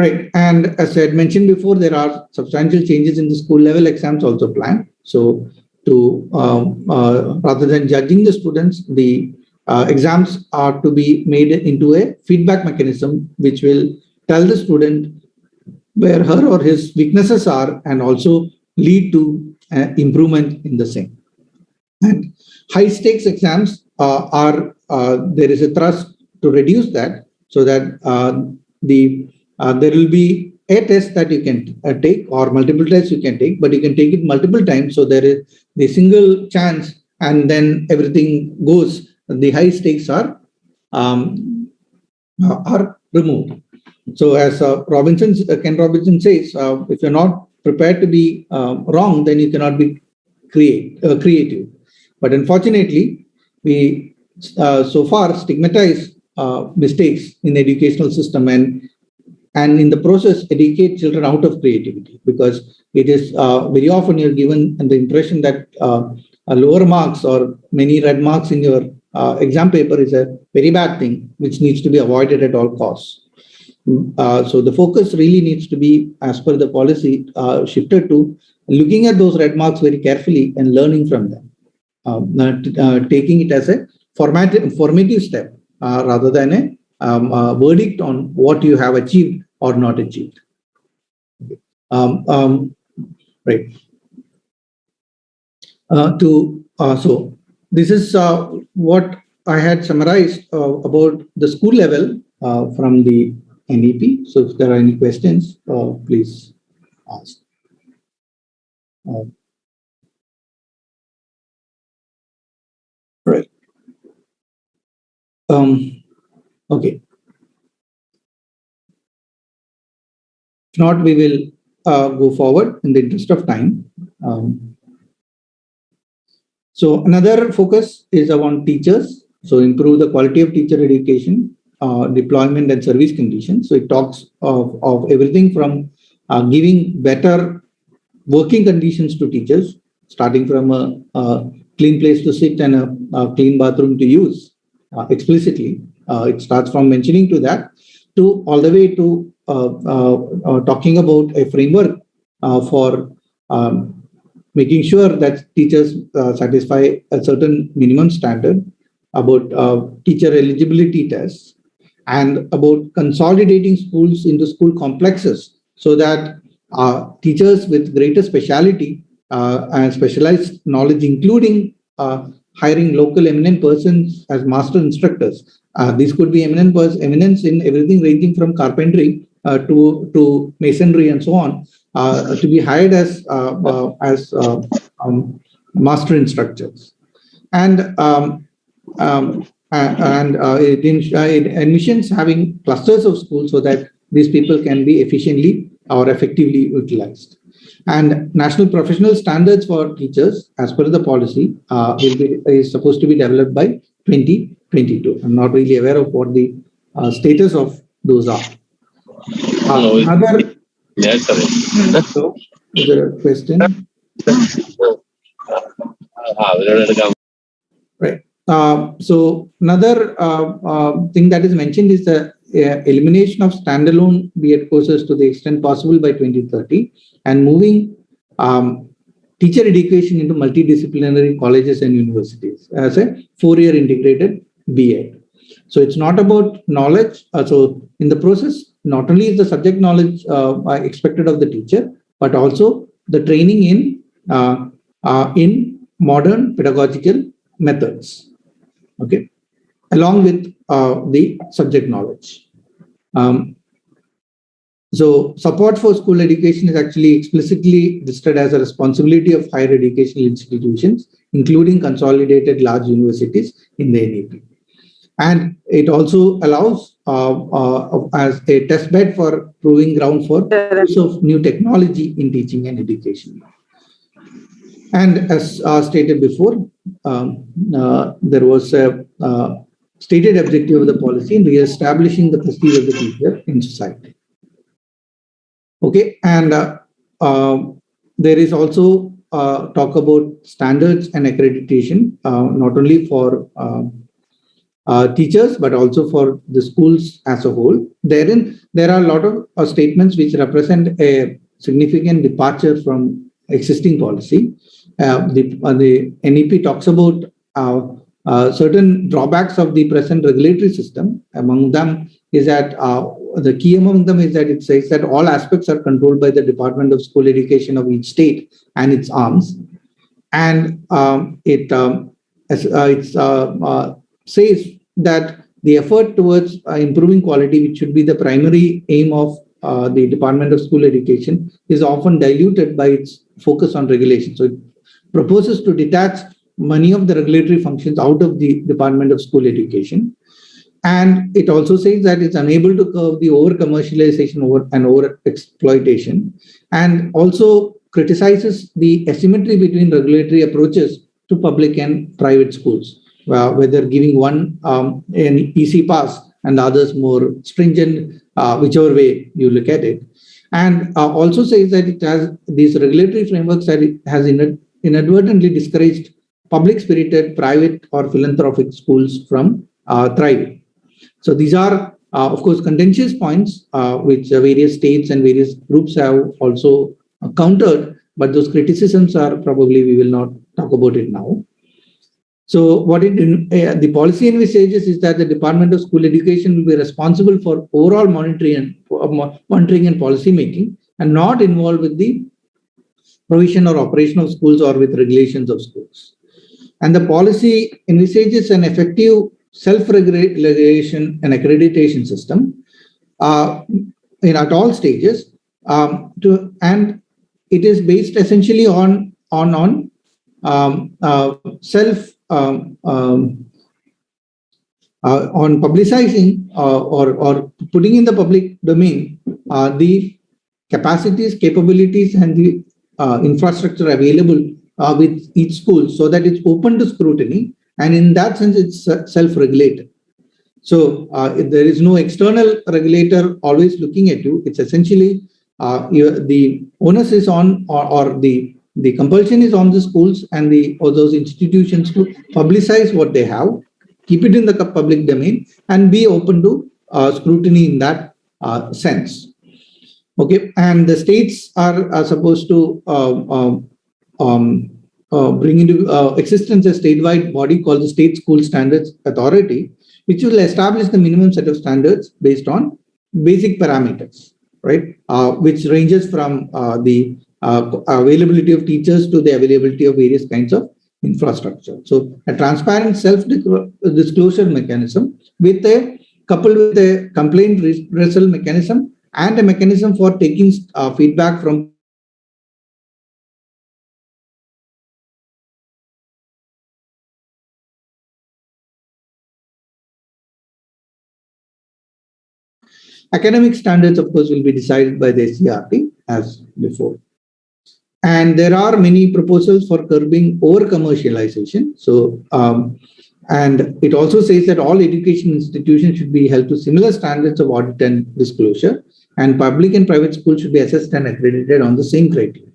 Right, and as I had mentioned before, there are substantial changes in the school level exams also planned. So to rather than judging the students, the exams are to be made into a feedback mechanism, which will tell the student where her or his weaknesses are and also lead to improvement in the same. And high stakes exams there is a thrust to reduce that, so that there will be a test that you can take or multiple tests you can take, but you can take it multiple times. So there is the single chance and then everything goes. The high stakes are removed. So as Ken Robinson says, if you're not prepared to be wrong, then you cannot be creative. But unfortunately, we so far stigmatize mistakes in the educational system and in the process educate children out of creativity, because it is very often you're given the impression that lower marks or many red marks in your exam paper is a very bad thing, which needs to be avoided at all costs. So the focus really needs to be, as per the policy, shifted to looking at those red marks very carefully and learning from them, taking it as a formative step rather than a verdict on what you have achieved or not achieved. Right. So this is what I had summarized about the school level from the NEP. So if there are any questions, please ask. Right. Okay. If not, we will go forward in the interest of time. So another focus is on teachers. So improve the quality of teacher education, deployment and service conditions. So it talks of everything from giving better working conditions to teachers, starting from a clean place to sit and a clean bathroom to use explicitly. It starts from mentioning to that to all the way to talking about a framework for making sure that teachers satisfy a certain minimum standard, about teacher eligibility tests, and about consolidating schools into school complexes so that teachers with greater speciality and specialized knowledge, including hiring local eminent persons as master instructors. These could be eminence in everything ranging from carpentry to masonry and so on, to be hired as master instructors. And it envisions having clusters of schools so that these people can be efficiently or effectively utilized. And national professional standards for teachers, as per the policy, is supposed to be developed by 2022. I'm not really aware of what the status of those are. Another. Yes, sir. So, is there a question? Right. So another thing that is mentioned is the elimination of standalone B.Ed courses to the extent possible by 2030, and moving teacher education into multidisciplinary colleges and universities as a 4-year integrated B.Ed. So it's not about knowledge. So in the process, not only is the subject knowledge expected of the teacher, but also the training in modern pedagogical methods. Okay, along with the subject knowledge. So support for school education is actually explicitly listed as a responsibility of higher educational institutions, including consolidated large universities, in the NEP. And it also allows as a test bed for proving ground for use of new technology in teaching and education. And as stated before, there was a stated objective of the policy in re-establishing the prestige of the teacher in society. Okay, and there is also talk about standards and accreditation, not only for teachers, but also for the schools as a whole. Therein, there are a lot of statements which represent a significant departure from existing policy. The NEP talks about certain drawbacks of the present regulatory system. Among them is that the key among them is that it says that all aspects are controlled by the Department of School Education of each state and its arms, and it says that the effort towards improving quality, which should be the primary aim of the Department of School Education, is often diluted by its focus on regulation. So it proposes to detach many of the regulatory functions out of the Department of School Education. And it also says that it's unable to curb the over-commercialization and over-exploitation, and also criticizes the asymmetry between regulatory approaches to public and private schools, whether giving one an easy pass and the others more stringent, whichever way you look at it. And also says that it has these regulatory frameworks that it has inadvertently discouraged public-spirited private or philanthropic schools from thriving. So these are, of course, contentious points which various states and various groups have also countered, but those criticisms are probably, we will not talk about it now. So what the policy envisages is that the Department of School Education will be responsible for overall monitoring and policy making, and not involved with the provision or operation of schools or with regulations of schools. And the policy envisages an effective self-regulation and accreditation system at all stages, and it is based essentially on publicizing or putting in the public domain the capacities, capabilities, and the infrastructure available with each school, so that it's open to scrutiny, and in that sense it's self-regulated. So if there is no external regulator always looking at you, it's essentially the onus is on, or the compulsion is on the schools and those institutions to publicize what they have, keep it in the public domain, and be open to scrutiny in that sense. Okay, and the states are supposed to bring into existence a statewide body called the State School Standards Authority, which will establish the minimum set of standards based on basic parameters, right? Which ranges from the availability of teachers to the availability of various kinds of infrastructure. So a transparent self-disclosure mechanism coupled with a complaint redressal mechanism and a mechanism for taking feedback from academic standards, of course, will be decided by the SCRT as before. And there are many proposals for curbing over-commercialization. So, and it also says that all education institutions should be held to similar standards of audit and disclosure, and public and private schools should be assessed and accredited on the same criteria.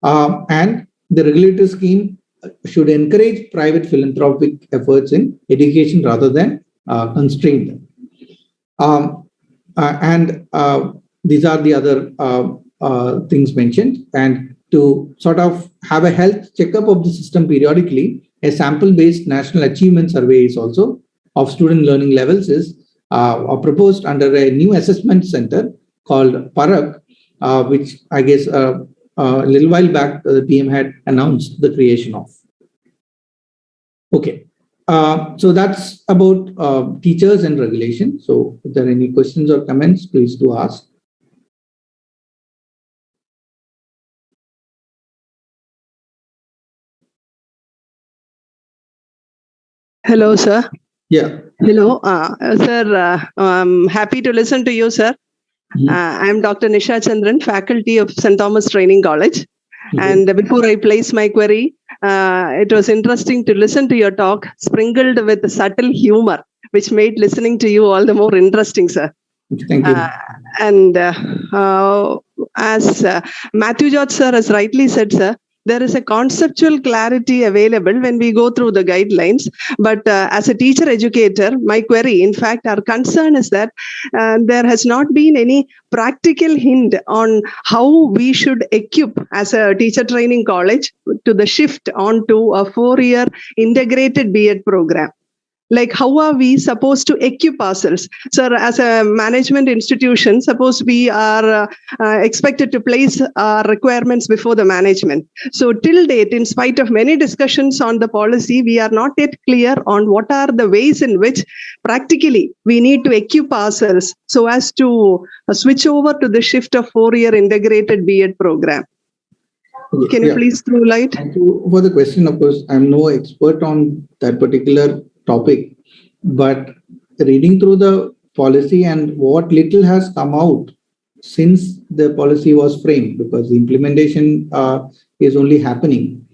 And the regulatory scheme should encourage private philanthropic efforts in education rather than constrain them. These are the other things mentioned. And to sort of have a health checkup of the system periodically, a sample-based national achievement survey is also of student learning levels is proposed under a new assessment center called PARAG, which I guess a little while back the PM had announced the creation of. Okay. So that's about teachers and regulation. So if there are any questions or comments, please do ask. Hello, sir. Yeah. Hello, sir. I'm happy to listen to you, sir. I'm Dr. Nisha Chandran, faculty of St. Thomas Training College. And before I place my query, it was interesting to listen to your talk, sprinkled with subtle humor, which made listening to you all the more interesting, sir. Thank you. And as Matthew George, sir, has rightly said, sir, there is a conceptual clarity available when we go through the guidelines. But as a teacher educator, my query, in fact, our concern is that there has not been any practical hint on how we should equip as a teacher training college to the shift onto a 4-year integrated B.Ed program. Like, how are we supposed to equip ourselves? Sir, as a management institution, suppose we are expected to place our requirements before the management. So till date, in spite of many discussions on the policy, we are not yet clear on what are the ways in which practically we need to equip ourselves so as to switch over to the shift of 4-year integrated B.Ed program. Can you please throw light? Thank you for the question. Of course, I'm no expert on that particular topic, but reading through the policy and what little has come out since the policy was framed, because the implementation is only happening,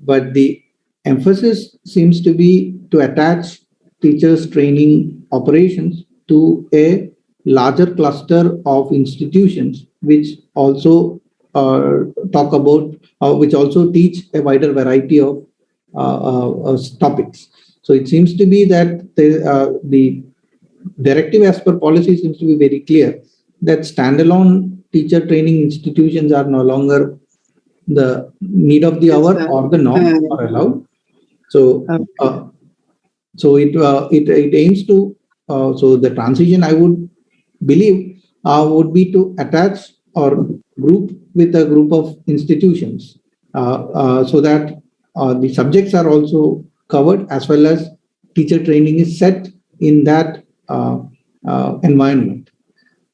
but the emphasis seems to be to attach teachers training operations to a larger cluster of institutions, which also talk about, which also teach a wider variety of topics. So it seems to be that the directive as per policy seems to be very clear that standalone teacher training institutions are no longer the need of the hour or the norm are allowed. So, it aims to, so the transition I would believe would be to attach or group with a group of institutions so that the subjects are also covered, as well as teacher training is set in that environment.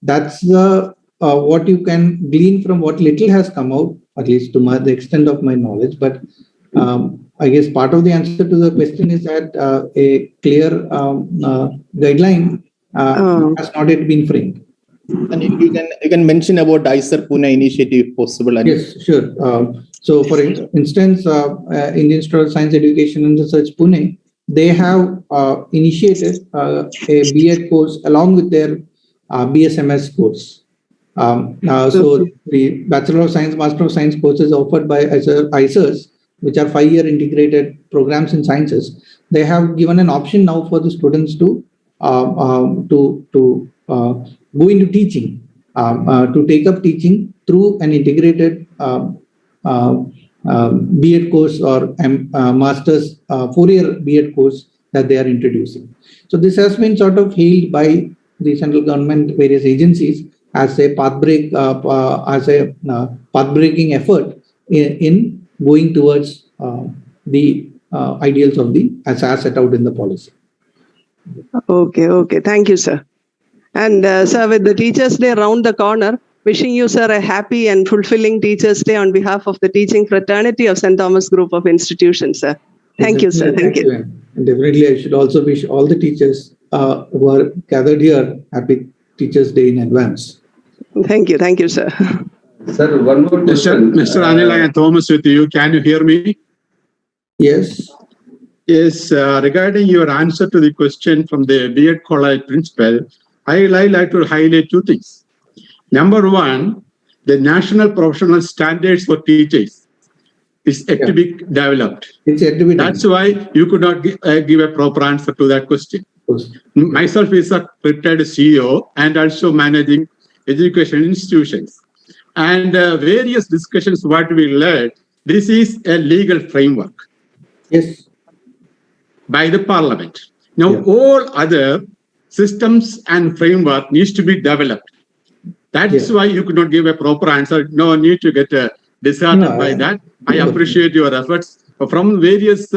That's the what you can glean from what little has come out, at least to the extent of my knowledge. But I guess part of the answer to the question is that a clear guideline has not yet been framed. And you can mention about IISER Pune initiative if possible. Yes, sure. So, for instance, Indian Institute of Science Education and Research Pune, they have initiated a B.Ed course along with their BSMS course. So, the Bachelor of Science, Master of Science courses offered by IISERs, which are 5-year integrated programs in sciences, they have given an option now for the students to go into teaching, to take up teaching through an integrated B.Ed course or master's 4-year B.Ed course that they are introducing. So this has been sort of hailed by the central government, various agencies, as a pathbreaking effort in going towards the ideals of the as set out in the policy. Okay. Thank you, sir. And sir, with the Teachers' Day around the corner, wishing you, sir, a happy and fulfilling Teachers' Day on behalf of the teaching fraternity of St. Thomas Group of Institutions, sir. Thank you, sir. Thank you. And definitely, I should also wish all the teachers who are gathered here happy Teachers' Day in advance. Thank you, sir. Sir, one more question. Mr. Anil, I am Thomas with you. Can you hear me? Yes. Yes, regarding your answer to the question from the B.Ed college principal, I like to highlight 2 things. Number 1, the national professional standards for teachers is yet to be developed. It's yet to be done. That's why you could not give a proper answer to that question. Myself is a retired CEO and also managing education institutions. And various discussions what we led, this is a legal framework. Yes. By the parliament. Now, all other systems and framework needs to be developed. That's why you could not give a proper answer. No need to get disheartened by that. I appreciate your efforts. From various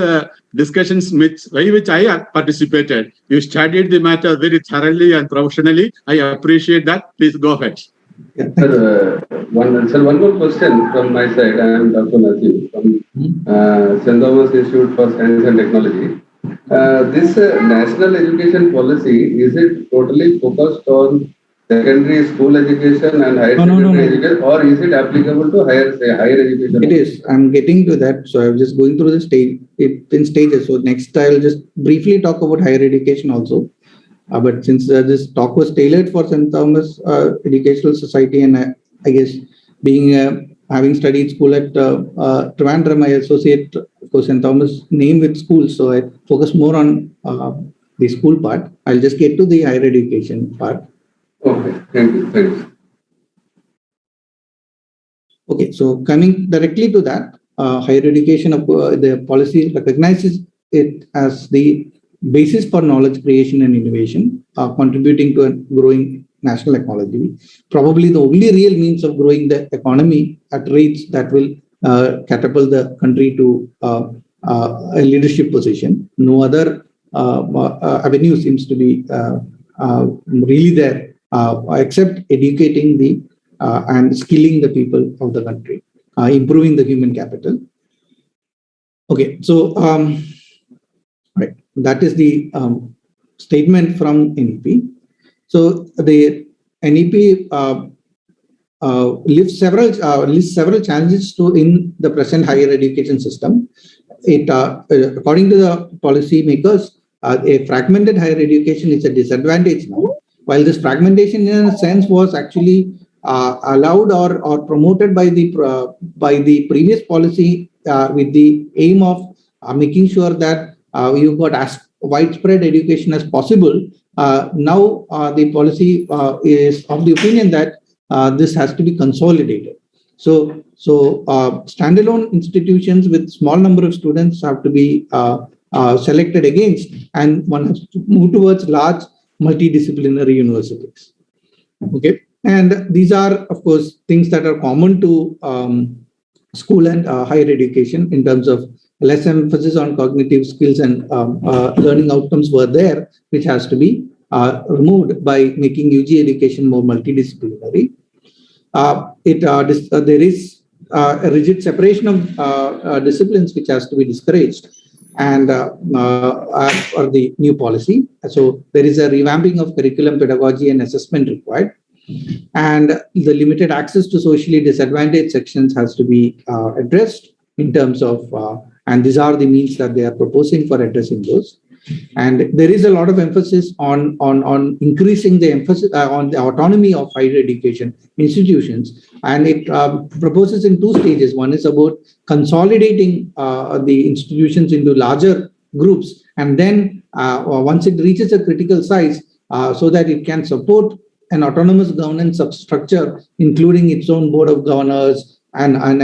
discussions by which I participated, you studied the matter very thoroughly and professionally. I appreciate that. Please go ahead. Sir, one more question from my side. I am Dr. Matthew from St. Thomas Institute for Science and Technology. This national education policy, is it totally focused on secondary school education and higher secondary education, or is it applicable to higher education? It is. I'm getting to that. So I'm just going through the stage it in stages. So next I'll just briefly talk about higher education also. But since this talk was tailored for St. Thomas Educational Society, and I guess being having studied school at Trivandrum, I associate, of course, St. Thomas name with school. So I focus more on the school part. I'll just get to the higher education part. Okay, thank you. Thanks. Okay, so coming directly to that, higher education, the policy recognizes it as the basis for knowledge creation and innovation, contributing to a growing national economy. Probably the only real means of growing the economy at rates that will catapult the country to a leadership position. No other avenue seems to be really there, except educating the and skilling the people of the country, improving the human capital. Okay, so right, that is the statement from NEP. So the NEP lists several challenges in the present higher education system. It, according to the policy makers, a fragmented higher education is a disadvantage now. While this fragmentation, in a sense, was actually allowed or promoted by the previous policy with the aim of making sure that you've got as widespread education as possible. Now the policy is of the opinion that this has to be consolidated. So standalone institutions with small number of students have to be selected against, and one has to move towards large multidisciplinary universities. Okay, and these are, of course, things that are common to school and higher education in terms of less emphasis on cognitive skills and learning outcomes were there, which has to be removed by making UG education more multidisciplinary. There is a rigid separation of disciplines which has to be discouraged, and for the new policy. So there is a revamping of curriculum, pedagogy, and assessment required. And the limited access to socially disadvantaged sections has to be addressed in terms of, and these are the means that they are proposing for addressing those. And there is a lot of emphasis on increasing the emphasis on the autonomy of higher education institutions, and it proposes in two stages. One is about consolidating the institutions into larger groups, and then once it reaches a critical size, so that it can support an autonomous governance structure, including its own board of governors and other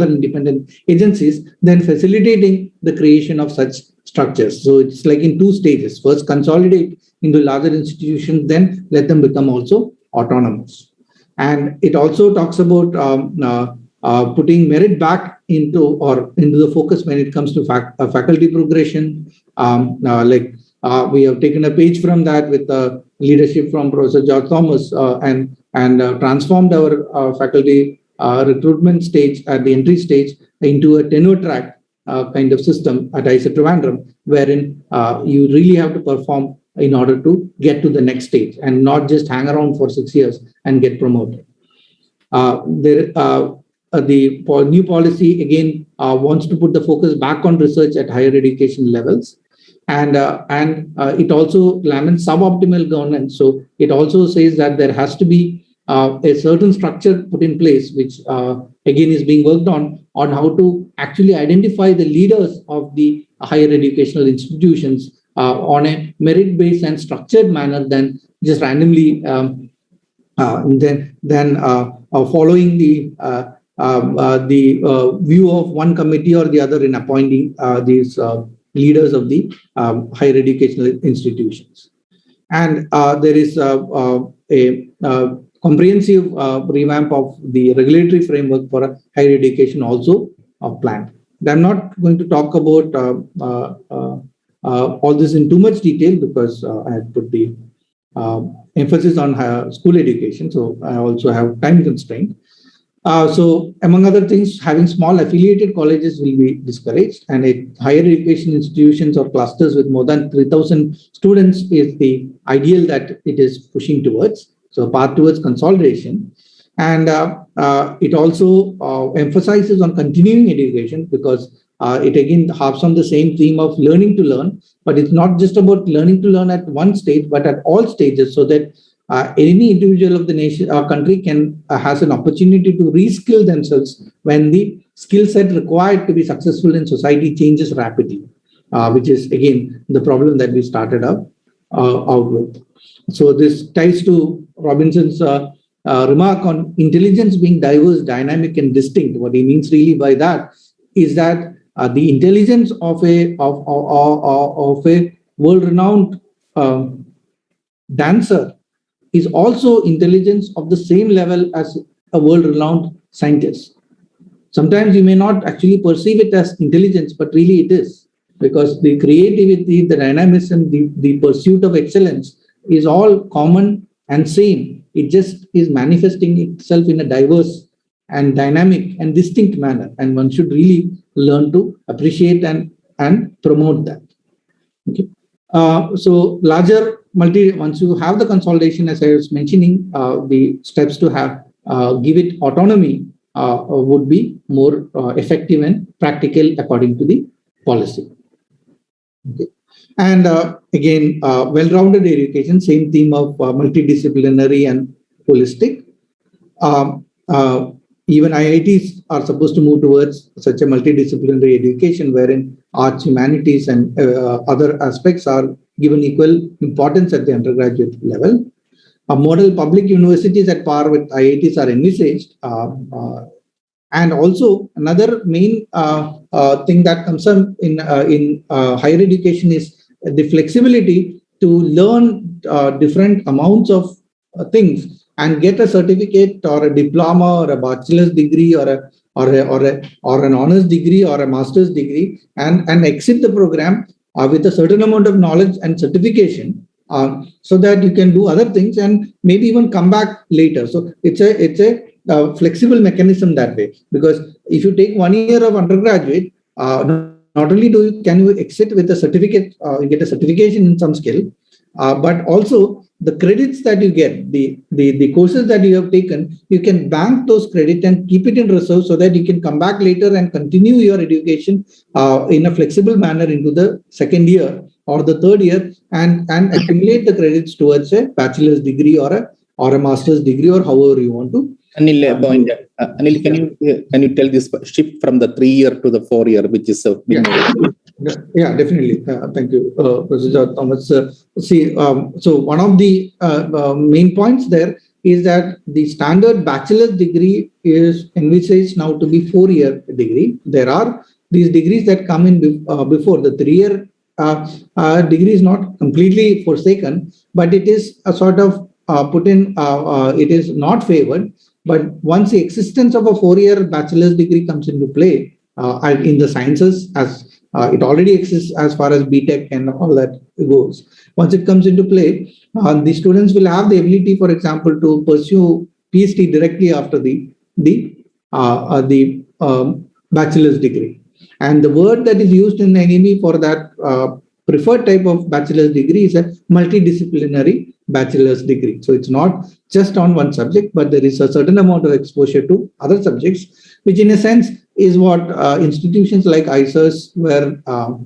independent agencies, then facilitating the creation of such structures. So it's like in two stages. First, consolidate into larger institutions, then let them become also autonomous. And it also talks about putting merit back into the focus when it comes to faculty progression. We have taken a page from that with the leadership from Professor George Thomas and transformed our faculty recruitment stage at the entry stage into a tenure track kind of system at IISER Trivandrum, wherein you really have to perform in order to get to the next stage and not just hang around for 6 years and get promoted. The new policy again wants to put the focus back on research at higher education levels. And it also laments suboptimal governance. So it also says that there has to be a certain structure put in place, which again is being worked on how to actually identify the leaders of the higher educational institutions on a merit-based and structured manner than just randomly following the view of one committee or the other in appointing these leaders of the higher educational institutions. And there is a comprehensive revamp of the regulatory framework for higher education also planned. I'm not going to talk about all this in too much detail because I had put the emphasis on school education, so I also have time constraint. So among other things, having small affiliated colleges will be discouraged, and higher education institutions or clusters with more than 3,000 students is the ideal that it is pushing towards. So path towards consolidation. And it also emphasizes on continuing education, because it again harps on the same theme of learning to learn, but it's not just about learning to learn at one stage, but at all stages, so that any individual of the nation or country can has an opportunity to reskill themselves when the skill set required to be successful in society changes rapidly, which is again the problem that we started out with. So this ties to Robinson's remark on intelligence being diverse, dynamic, and distinct. What he means really by that is that the intelligence of a world-renowned dancer is also intelligence of the same level as a world-renowned scientist. Sometimes you may not actually perceive it as intelligence, but really it is, because the creativity, the dynamism, the pursuit of excellence is all common and same. It just is manifesting itself in a diverse and dynamic and distinct manner, and one should really learn to appreciate and promote that. Okay. So larger once you have the consolidation, as I was mentioning, the steps to have give it autonomy would be more effective and practical according to the policy. Okay. And again, well-rounded education, same theme of multidisciplinary and holistic. Even IITs are supposed to move towards such a multidisciplinary education, wherein arts, humanities, and other aspects are given equal importance at the undergraduate level. Model public universities at par with IITs are envisaged. And also another main thing that comes up in higher education is the flexibility to learn different amounts of things and get a certificate or a diploma or a bachelor's degree or an honors degree or a master's degree, and exit the program with a certain amount of knowledge and certification, so that you can do other things and maybe even come back later. So it's a flexible mechanism that way, because if you take 1 year of undergraduate, not only can you exit with a certificate, you get a certification in some skill, but also the credits that you get, the courses that you have taken, you can bank those credits and keep it in reserve, so that you can come back later and continue your education in a flexible manner into the second year or the third year, and accumulate the credits towards a bachelor's degree or a master's degree, or however you want to. Anil, Anil, can you tell this shift from the 3 year to the 4 year, which is yeah, definitely. Thank you, Professor Thomas. So one of the main points there is that the standard bachelor's degree is envisaged now to be 4 year degree. There are these degrees that come in before. The 3 year degree is not completely forsaken, but it is a sort of put in. It is not favored. But once the existence of a 4 year bachelor's degree comes into play in the sciences, as it already exists as far as BTech and all that goes. Once it comes into play, the students will have the ability, for example, to pursue PhD directly after the bachelor's degree. And the word that is used in NEB for that preferred type of bachelor's degree is a multidisciplinary bachelor's degree. So it's not just on one subject, but there is a certain amount of exposure to other subjects, which in a sense is what institutions like IISER were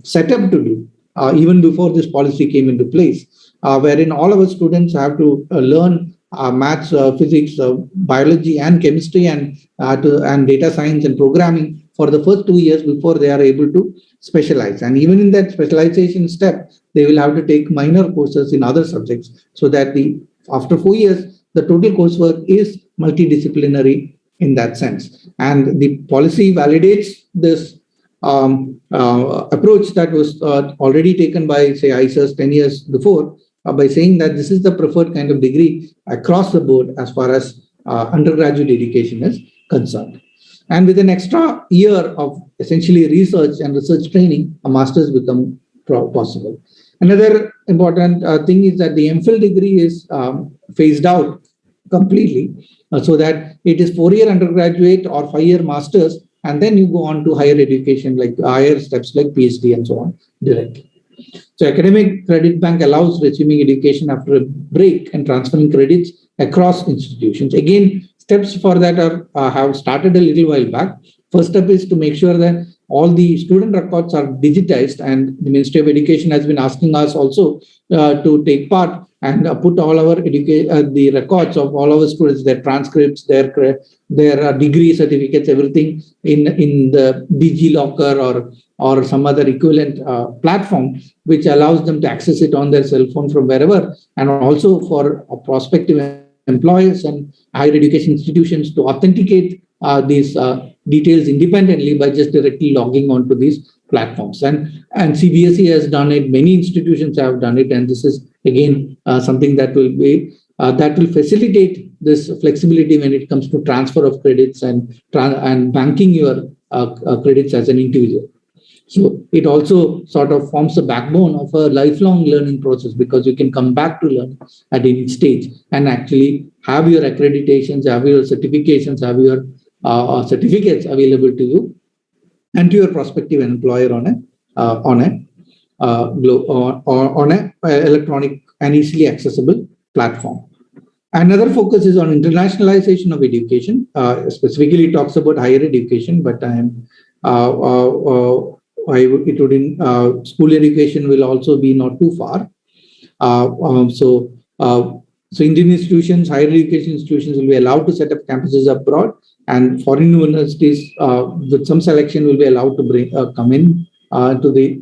set up to do even before this policy came into place, wherein all of our students have to learn maths, physics, biology, and chemistry, and data science and programming for the first 2 years before they are able to specialize. And even in that specialization step, they will have to take minor courses in other subjects, so that after 4 years, the total coursework is multidisciplinary in that sense. And the policy validates this approach that was already taken by, say, IISER 10 years before, by saying that this is the preferred kind of degree across the board as far as undergraduate education is concerned. And with an extra year of essentially research and research training, a master's become possible. Another important thing is that the MPhil degree is phased out completely, so that it is 4-year undergraduate or 5-year masters, and then you go on to higher education, like higher steps like PhD and so on directly. So academic credit bank allows resuming education after a break and transferring credits across institutions. Again, steps for that are have started a little while back. First step is to make sure that all the student records are digitized, and the Ministry of Education has been asking us also to take part and put all our the records of all our students, their transcripts, their degree certificates, everything in the DigiLocker or some other equivalent platform, which allows them to access it on their cell phone from wherever, and also for prospective employers and higher education institutions to authenticate these details independently by just directly logging onto these platforms. And CBSE has done it, many institutions have done it, and this is again something that will facilitate this flexibility when it comes to transfer of credits and banking your credits as an individual. So it also sort of forms the backbone of a lifelong learning process, because you can come back to learn at any stage and actually have your accreditations, have your certifications, have your certificates available to you and to your prospective employer on a electronic and easily accessible platform. Another focus is on internationalization of education. Specifically, it talks about higher education, but school education will also be not too far. So Indian institutions, higher education institutions will be allowed to set up campuses abroad, and foreign universities with some selection will be allowed to come in to the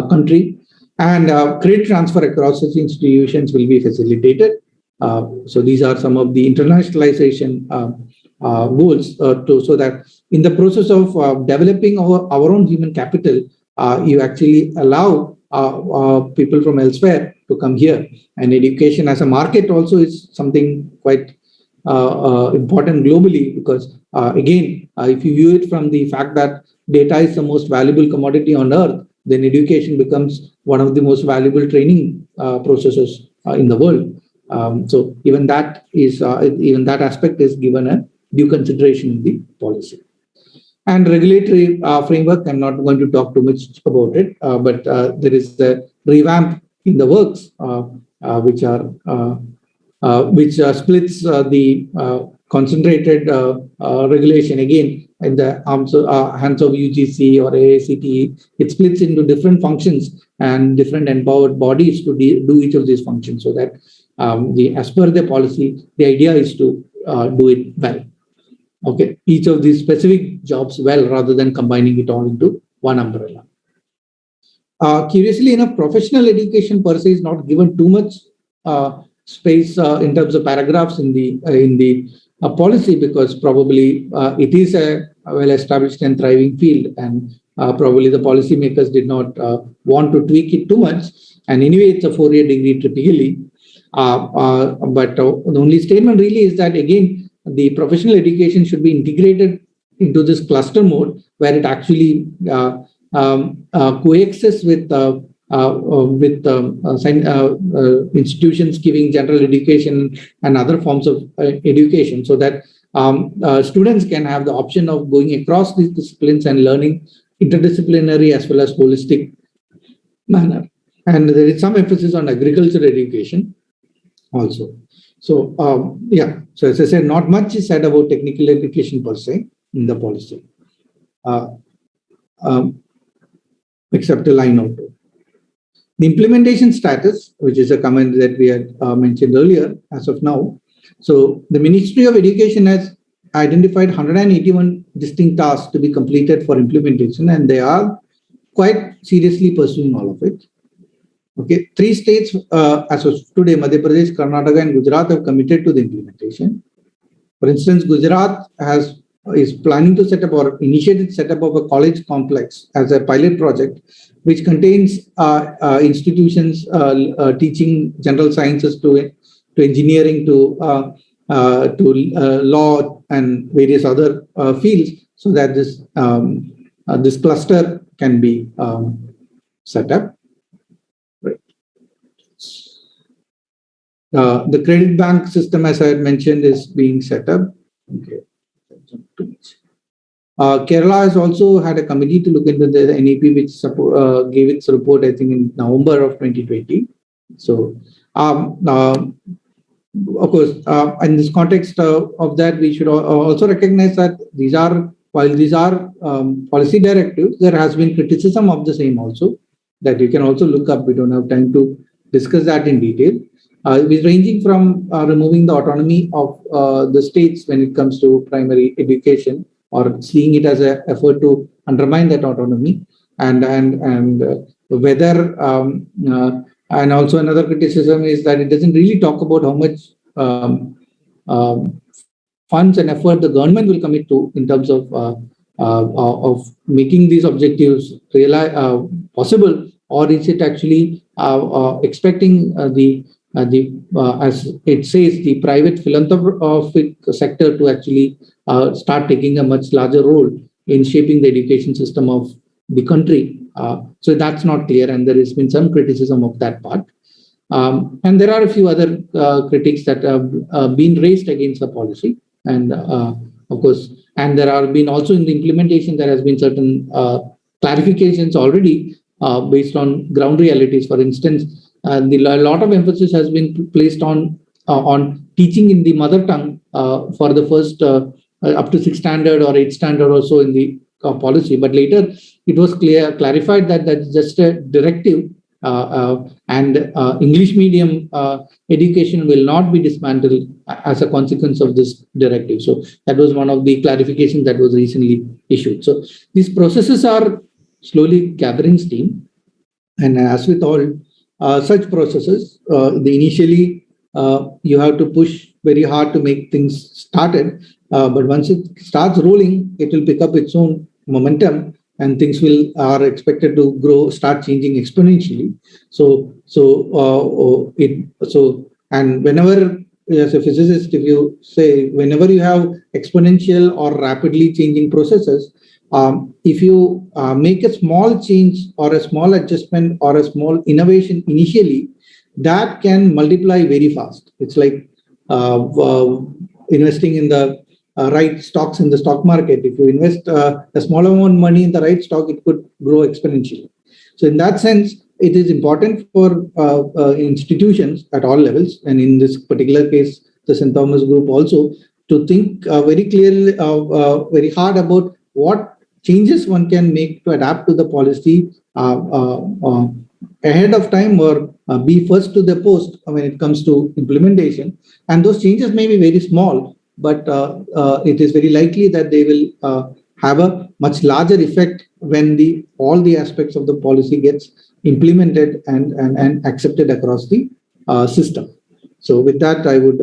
country, and credit transfer across such institutions will be facilitated. So these are some of the internationalization goals so that in the process of developing our own human capital, you actually allow people from elsewhere to come here. And education as a market also is something quite important globally, because again, if you view it from the fact that data is the most valuable commodity on earth, then education becomes one of the most valuable training processes in the world. So even that aspect is given a due consideration in the policy. And regulatory framework, I'm not going to talk too much about it, but there is a revamp in the works, which splits the concentrated regulation again in the hands of UGC or AICTE. It splits into different functions and different empowered bodies to do each of these functions, so that as per the policy, the idea is to do it well. Okay, each of these specific jobs well, rather than combining it all into one umbrella. Curiously enough, professional education per se is not given too much space in terms of paragraphs in the policy, because probably it is a well-established and thriving field, and probably the policymakers did not want to tweak it too much. And anyway, it's a 4-year degree typically. But the only statement really is that, again, the professional education should be integrated into this cluster mode, where it actually coexists with institutions giving general education and other forms of education, so that students can have the option of going across these disciplines and learning interdisciplinary as well as holistic manner. And there is some emphasis on agricultural education also. So so as I said, not much is said about technical education per se in the policy, except a line or two. The implementation status, which is a comment that we had mentioned earlier, as of now. So the Ministry of Education has identified 181 distinct tasks to be completed for implementation, and they are quite seriously pursuing all of it. Okay, 3 states as of today, Madhya Pradesh, Karnataka, and Gujarat, have committed to the implementation. For instance, Gujarat is planning to set up or initiated setup of a college complex as a pilot project, which contains institutions teaching general sciences to engineering to law and various other fields, so that this cluster can be set up. The credit bank system, as I had mentioned, is being set up. Okay. Kerala has also had a committee to look into the NEP, which gave its report, I think, in November of 2020. So, of course, in this context of that, we should also recognize that while these are policy directives, there has been criticism of the same also that you can also look up. We don't have time to discuss that in detail. It's ranging from removing the autonomy of the states when it comes to primary education, or seeing it as an effort to undermine that autonomy, and whether and also another criticism is that it doesn't really talk about how much funds and effort the government will commit to in terms of making these objectives possible, or is it actually expecting as it says, the private philanthropic sector to actually start taking a much larger role in shaping the education system of the country. So that's not clear, and there has been some criticism of that part. And there are a few other critiques that have been raised against the policy. And of course, and there have been also in the implementation, there has been certain clarifications already based on ground realities. For instance, a lot of emphasis has been placed on teaching in the mother tongue for the first up to 6th standard or 8th standard or so in the policy. But later it was clarified that that's just a directive, and English medium education will not be dismantled as a consequence of this directive. So that was one of the clarifications that was recently issued. So these processes are slowly gathering steam, and as with all such processes, initially you have to push very hard to make things started, but once it starts rolling, it will pick up its own momentum, and things are expected to start changing exponentially. And whenever, as a physicist, if you say, whenever you have exponential or rapidly changing processes, if you make a small change or a small adjustment or a small innovation initially, that can multiply very fast. It's like investing in the right stocks in the stock market. If you invest a small amount of money in the right stock, it could grow exponentially. So in that sense, it is important for institutions at all levels, and in this particular case, the St. Thomas Group also, to think very clearly, very hard about what changes one can make to adapt to the policy ahead of time, or be first to the post when it comes to implementation. And those changes may be very small, but it is very likely that they will have a much larger effect when all the aspects of the policy gets implemented and accepted across the system. So with that, I would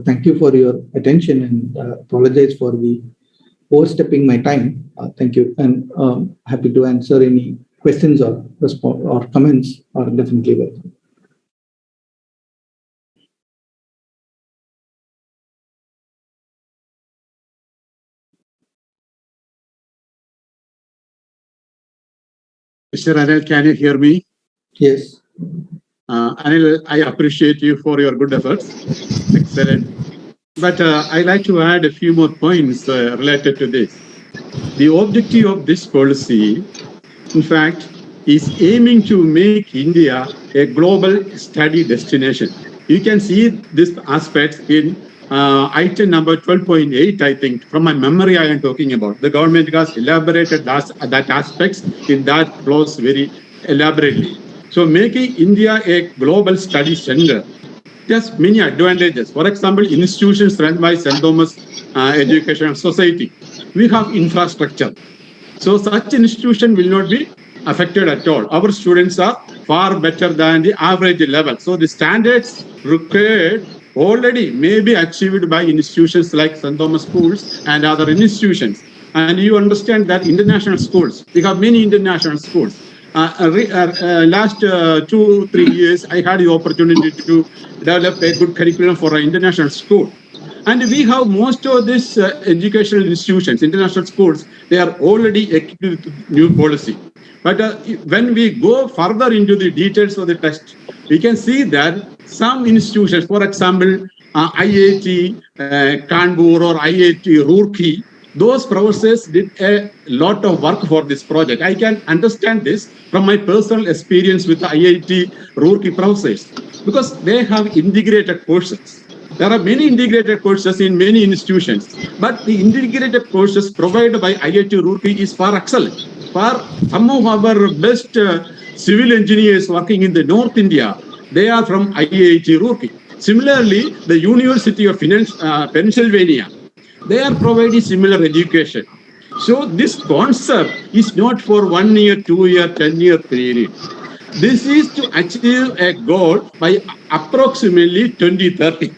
thank you for your attention, and apologize for the overstepping my time. Thank you, and happy to answer any questions or comments are definitely welcome. Mr. Anil, can you hear me? Yes. Anil, I appreciate you for your good efforts. Excellent. But I'd like to add a few more points related to this. The objective of this policy, in fact, is aiming to make India a global study destination. You can see this aspect in item number 12.8, I think, from my memory I am talking about. The government has elaborated that aspects in that clause very elaborately. So making India a global study center, just many advantages. For example, institutions run by St. Thomas Educational Society. We have infrastructure. So such institution will not be affected at all. Our students are far better than the average level. So the standards required already may be achieved by institutions like St. Thomas schools and other institutions. And you understand that international schools, we have many international schools. Last 2-3 years, I had the opportunity to develop a good curriculum for an international school. And we have most of these educational institutions, international schools, they are already equipped with new policy. But when we go further into the details of the text, we can see that some institutions, for example, IIT Kanpur or IIT Roorkee, those professors did a lot of work for this project. I can understand this from my personal experience with the IIT Roorkee professors because they have integrated courses. There are many integrated courses in many institutions, but the integrated courses provided by IIT Roorkee is far excellent. For some of our best civil engineers working in the North India, they are from IIT Roorkee. Similarly, the University of Pennsylvania, they are providing similar education. So this concept is not for 1 year, 2 year, 10-year period. This is to achieve a goal by approximately 2030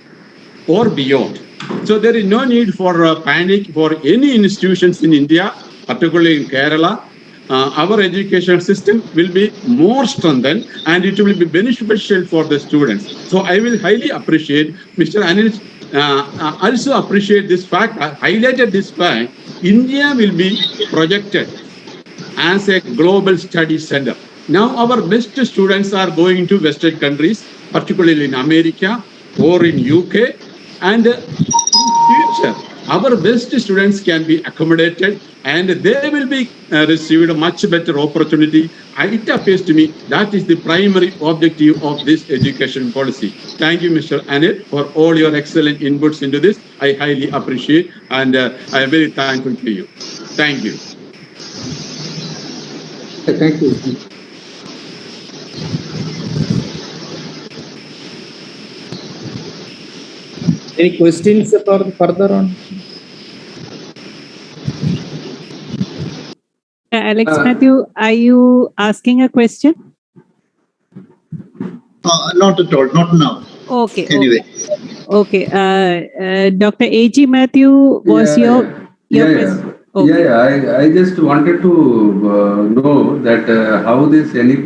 or beyond. So there is no need for panic for any institutions in India, particularly in Kerala. Our education system will be more strengthened and it will be beneficial for the students. So I will highly appreciate Mr. Anil. Also appreciate this fact, highlighted this fact, India will be projected as a global study center. Now our best students are going to Western countries, particularly in America or in UK, and in future, our best students can be accommodated and they will be received a much better opportunity. It appears to me that is the primary objective of this education policy. Thank you, Mr. Anil, for all your excellent inputs into this. I highly appreciate and I am very thankful to you. Thank you. Thank you. Any questions further on? Alex Matthew, are you asking a question? Not at all, not now. Okay. Anyway. Okay. Dr. A.G. Matthew, was your question? Okay. Yeah. I just wanted to know that how this NEP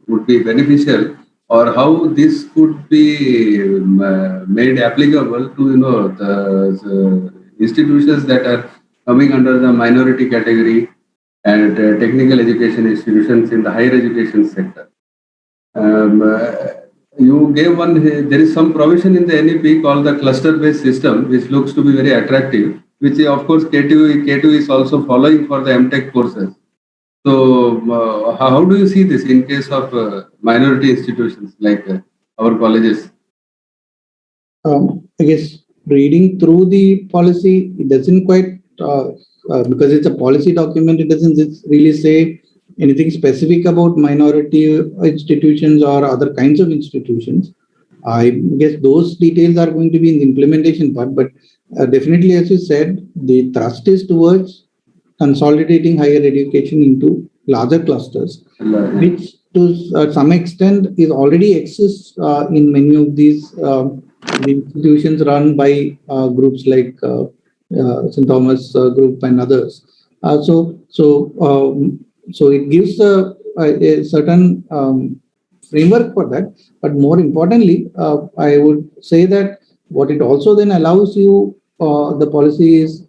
would be beneficial, or how this could be made applicable to the institutions that are coming under the minority category and technical education institutions in the higher education sector. You gave one, there is some provision in the NEP called the cluster-based system, which looks to be very attractive, which of course K2 is also following for the MTech courses. So how do you see this in case of minority institutions like our colleges? I guess reading through the policy, it doesn't quite, because it's a policy document, it doesn't really say anything specific about minority institutions or other kinds of institutions. I guess those details are going to be in the implementation part, but definitely, as you said, the thrust is towards consolidating higher education into larger clusters, which to some extent is already exists in many of these institutions run by groups like St. Thomas Group and others. So it gives a certain framework for that. But more importantly, I would say that what it also then allows you, the policy is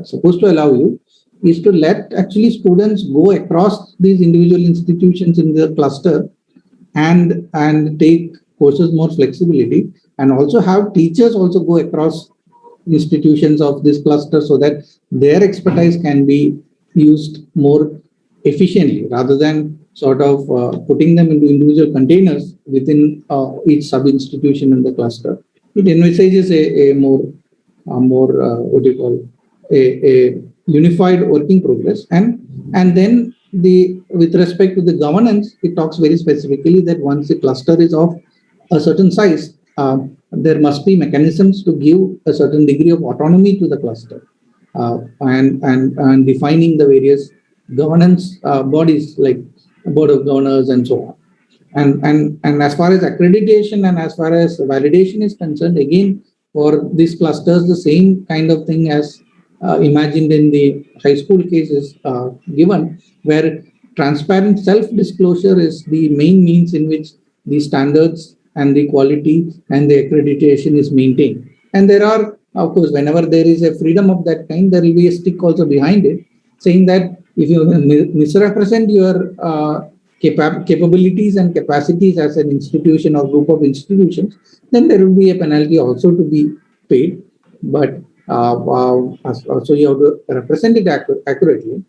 supposed to allow you, is to let actually students go across these individual institutions in the cluster and take courses more flexibility, and also have teachers also go across institutions of this cluster so that their expertise can be used more efficiently rather than sort of putting them into individual containers within each sub-institution in the cluster. It envisages a more what do you call a unified working progress, and then with respect to the governance, it talks very specifically that once a cluster is of a certain size, there must be mechanisms to give a certain degree of autonomy to the cluster, and defining the various governance bodies like board of governors and so on. And as far as accreditation and as far as validation is concerned, again, for these clusters, the same kind of thing as imagined in the high school cases given, where transparent self-disclosure is the main means in which the standards and the quality and the accreditation is maintained. And there are, of course, whenever there is a freedom of that kind, there will be a stick also behind it, saying that if you misrepresent your capabilities and capacities as an institution or group of institutions, then there will be a penalty also to be paid. But so you have to represent it accurately.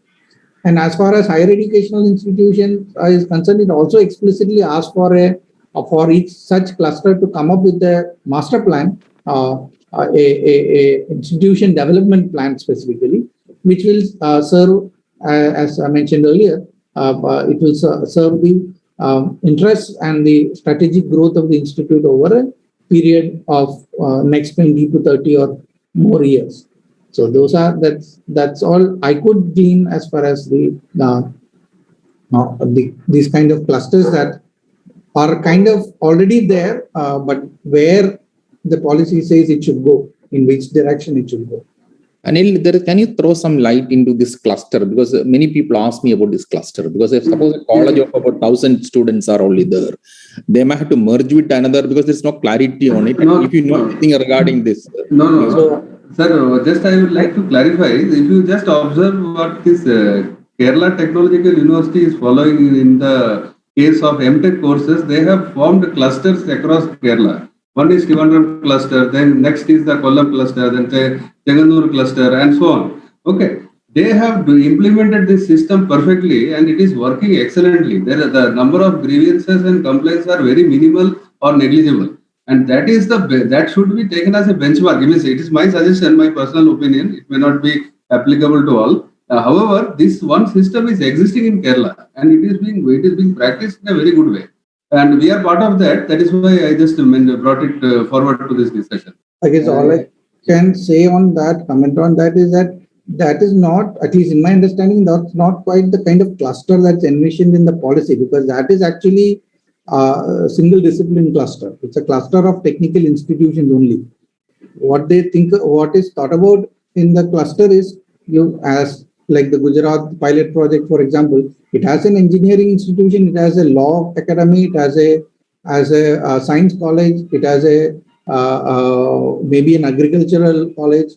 And as far as higher educational institutions is concerned, it also explicitly asks for each such cluster to come up with a master plan, a institution development plan specifically, which will serve, as I mentioned earlier, it will serve the interests and the strategic growth of the institute over a period of next 20 to 30 or more years. So that's all I could glean as far as these kind of clusters that are kind of already there, but where the policy says it should go, in which direction it should go. Anil, can you throw some light into this cluster? Because many people ask me about this cluster. Because if suppose a college of about 1,000 students are only there, they might have to merge with another because there's no clarity on it. No, if you know anything regarding this. No. So, sir, just I would like to clarify. If you just observe what this Kerala Technological University is following in the case of MTech courses, they have formed clusters across Kerala. One is Trivandrum cluster, then next is the Kollam cluster, then Cheganur cluster, and so on. Okay, they have implemented this system perfectly, and it is working excellently. The number of grievances and complaints are very minimal or negligible, and that should be taken as a benchmark. It is my suggestion, my personal opinion. It may not be applicable to all. However, this one system is existing in Kerala, and it is being practiced in a very good way. And we are part of that. That is why I just brought it forward to this discussion. I guess all I can say on that, comment on that, is that is not, at least in my understanding, that's not quite the kind of cluster that's envisioned in the policy, because that is actually a single discipline cluster. It's a cluster of technical institutions only. What is thought about in the cluster is, as like the Gujarat pilot project, for example, it has an engineering institution, it has a law academy, it has a science college, it has maybe an agricultural college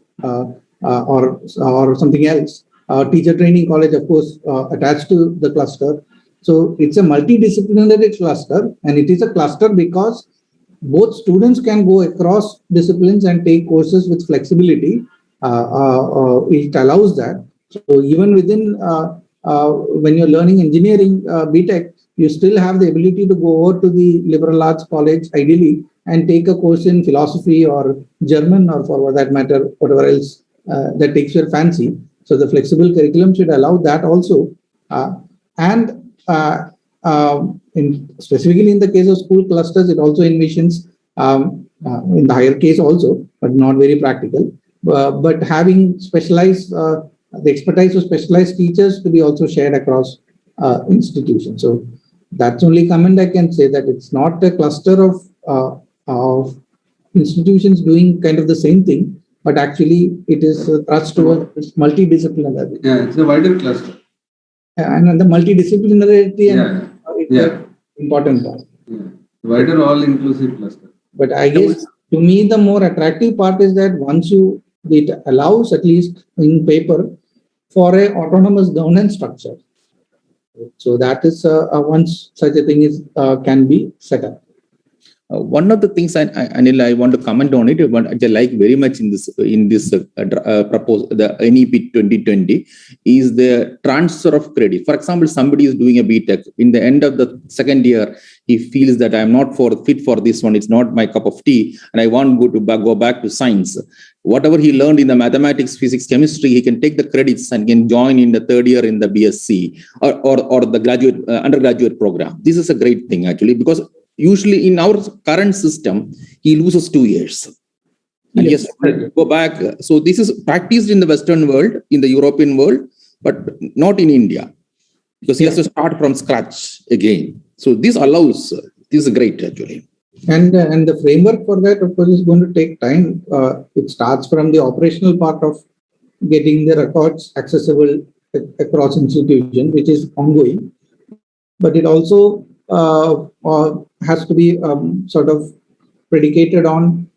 or something else. Teacher training college, of course, attached to the cluster. So it's a multidisciplinary cluster, and it is a cluster because both students can go across disciplines and take courses with flexibility. It allows that. So even within when you're learning engineering BTech, you still have the ability to go over to the liberal arts college ideally and take a course in philosophy or German, or for that matter, whatever else that takes your fancy. So the flexible curriculum should allow that also. Specifically in the case of school clusters, it also envisions in the higher case also, but not very practical. But having specialized the expertise of specialized teachers to be also shared across institutions. So that's only comment I can say, that it's not a cluster of institutions doing kind of the same thing, but actually it is thrust towards multidisciplinary. Yeah, it's a wider cluster. And the multidisciplinarity is important part. Yeah. Wider all-inclusive cluster. But I guess to me the more attractive part is that once it allows, at least in paper, for a autonomous governance structure. So that is once such a thing is can be set up. One of the things, Anil, I want to comment on it, but I like very much in this proposal, the NEP 2020, is the transfer of credit. For example, somebody is doing a BTech. In the end of the second year, he feels that I'm not fit for this one. It's not my cup of tea, and I want to go back to science. Whatever he learned in the mathematics, physics, chemistry, he can take the credits and can join in the third year in the BSc or the undergraduate program. This is a great thing actually, because usually in our current system, he loses 2 years. And yes, go back. So this is practiced in the Western world, in the European world, but not in India, because he has to start from scratch again. So this allows, this is great actually. And the framework for that, of course, is going to take time. It starts from the operational part of getting the records accessible across institutions, which is ongoing. But it also has to be sort of predicated on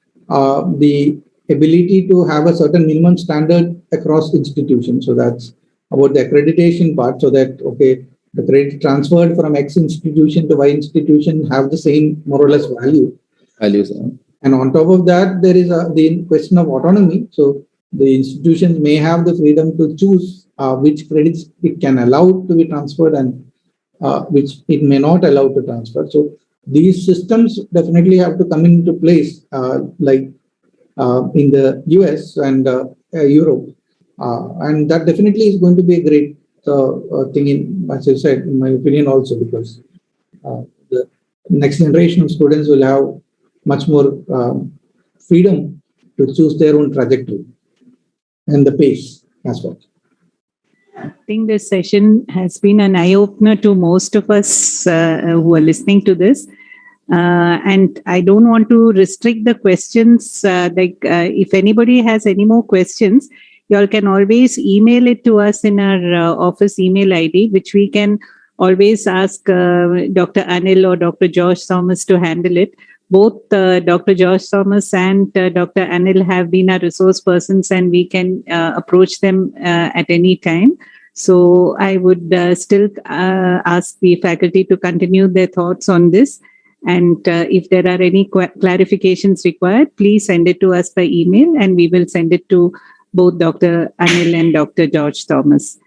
the ability to have a certain minimum standard across institutions. So that's about the accreditation part, so that, okay, The credit transferred from X institution to Y institution have the same more or less value. Values. And on top of that, there is the question of autonomy. So the institutions may have the freedom to choose which credits it can allow to be transferred and which it may not allow to transfer. So these systems definitely have to come into place, like in the US and Europe. And that definitely is going to be a great thing, as I said, in my opinion also, because the next generation of students will have much more freedom to choose their own trajectory and the pace as well. I think this session has been an eye-opener to most of us who are listening to this. And I don't want to restrict the questions. If anybody has any more questions, you all can always email it to us in our office email ID, which we can always ask Dr. Anil or Dr. Josh Thomas to handle it. Both Dr. Josh Thomas and Dr. Anil have been our resource persons, and we can approach them at any time. So I would still ask the faculty to continue their thoughts on this. And if there are any clarifications required, please send it to us by email, and we will send it to both Dr. Anil and Dr. George Thomas.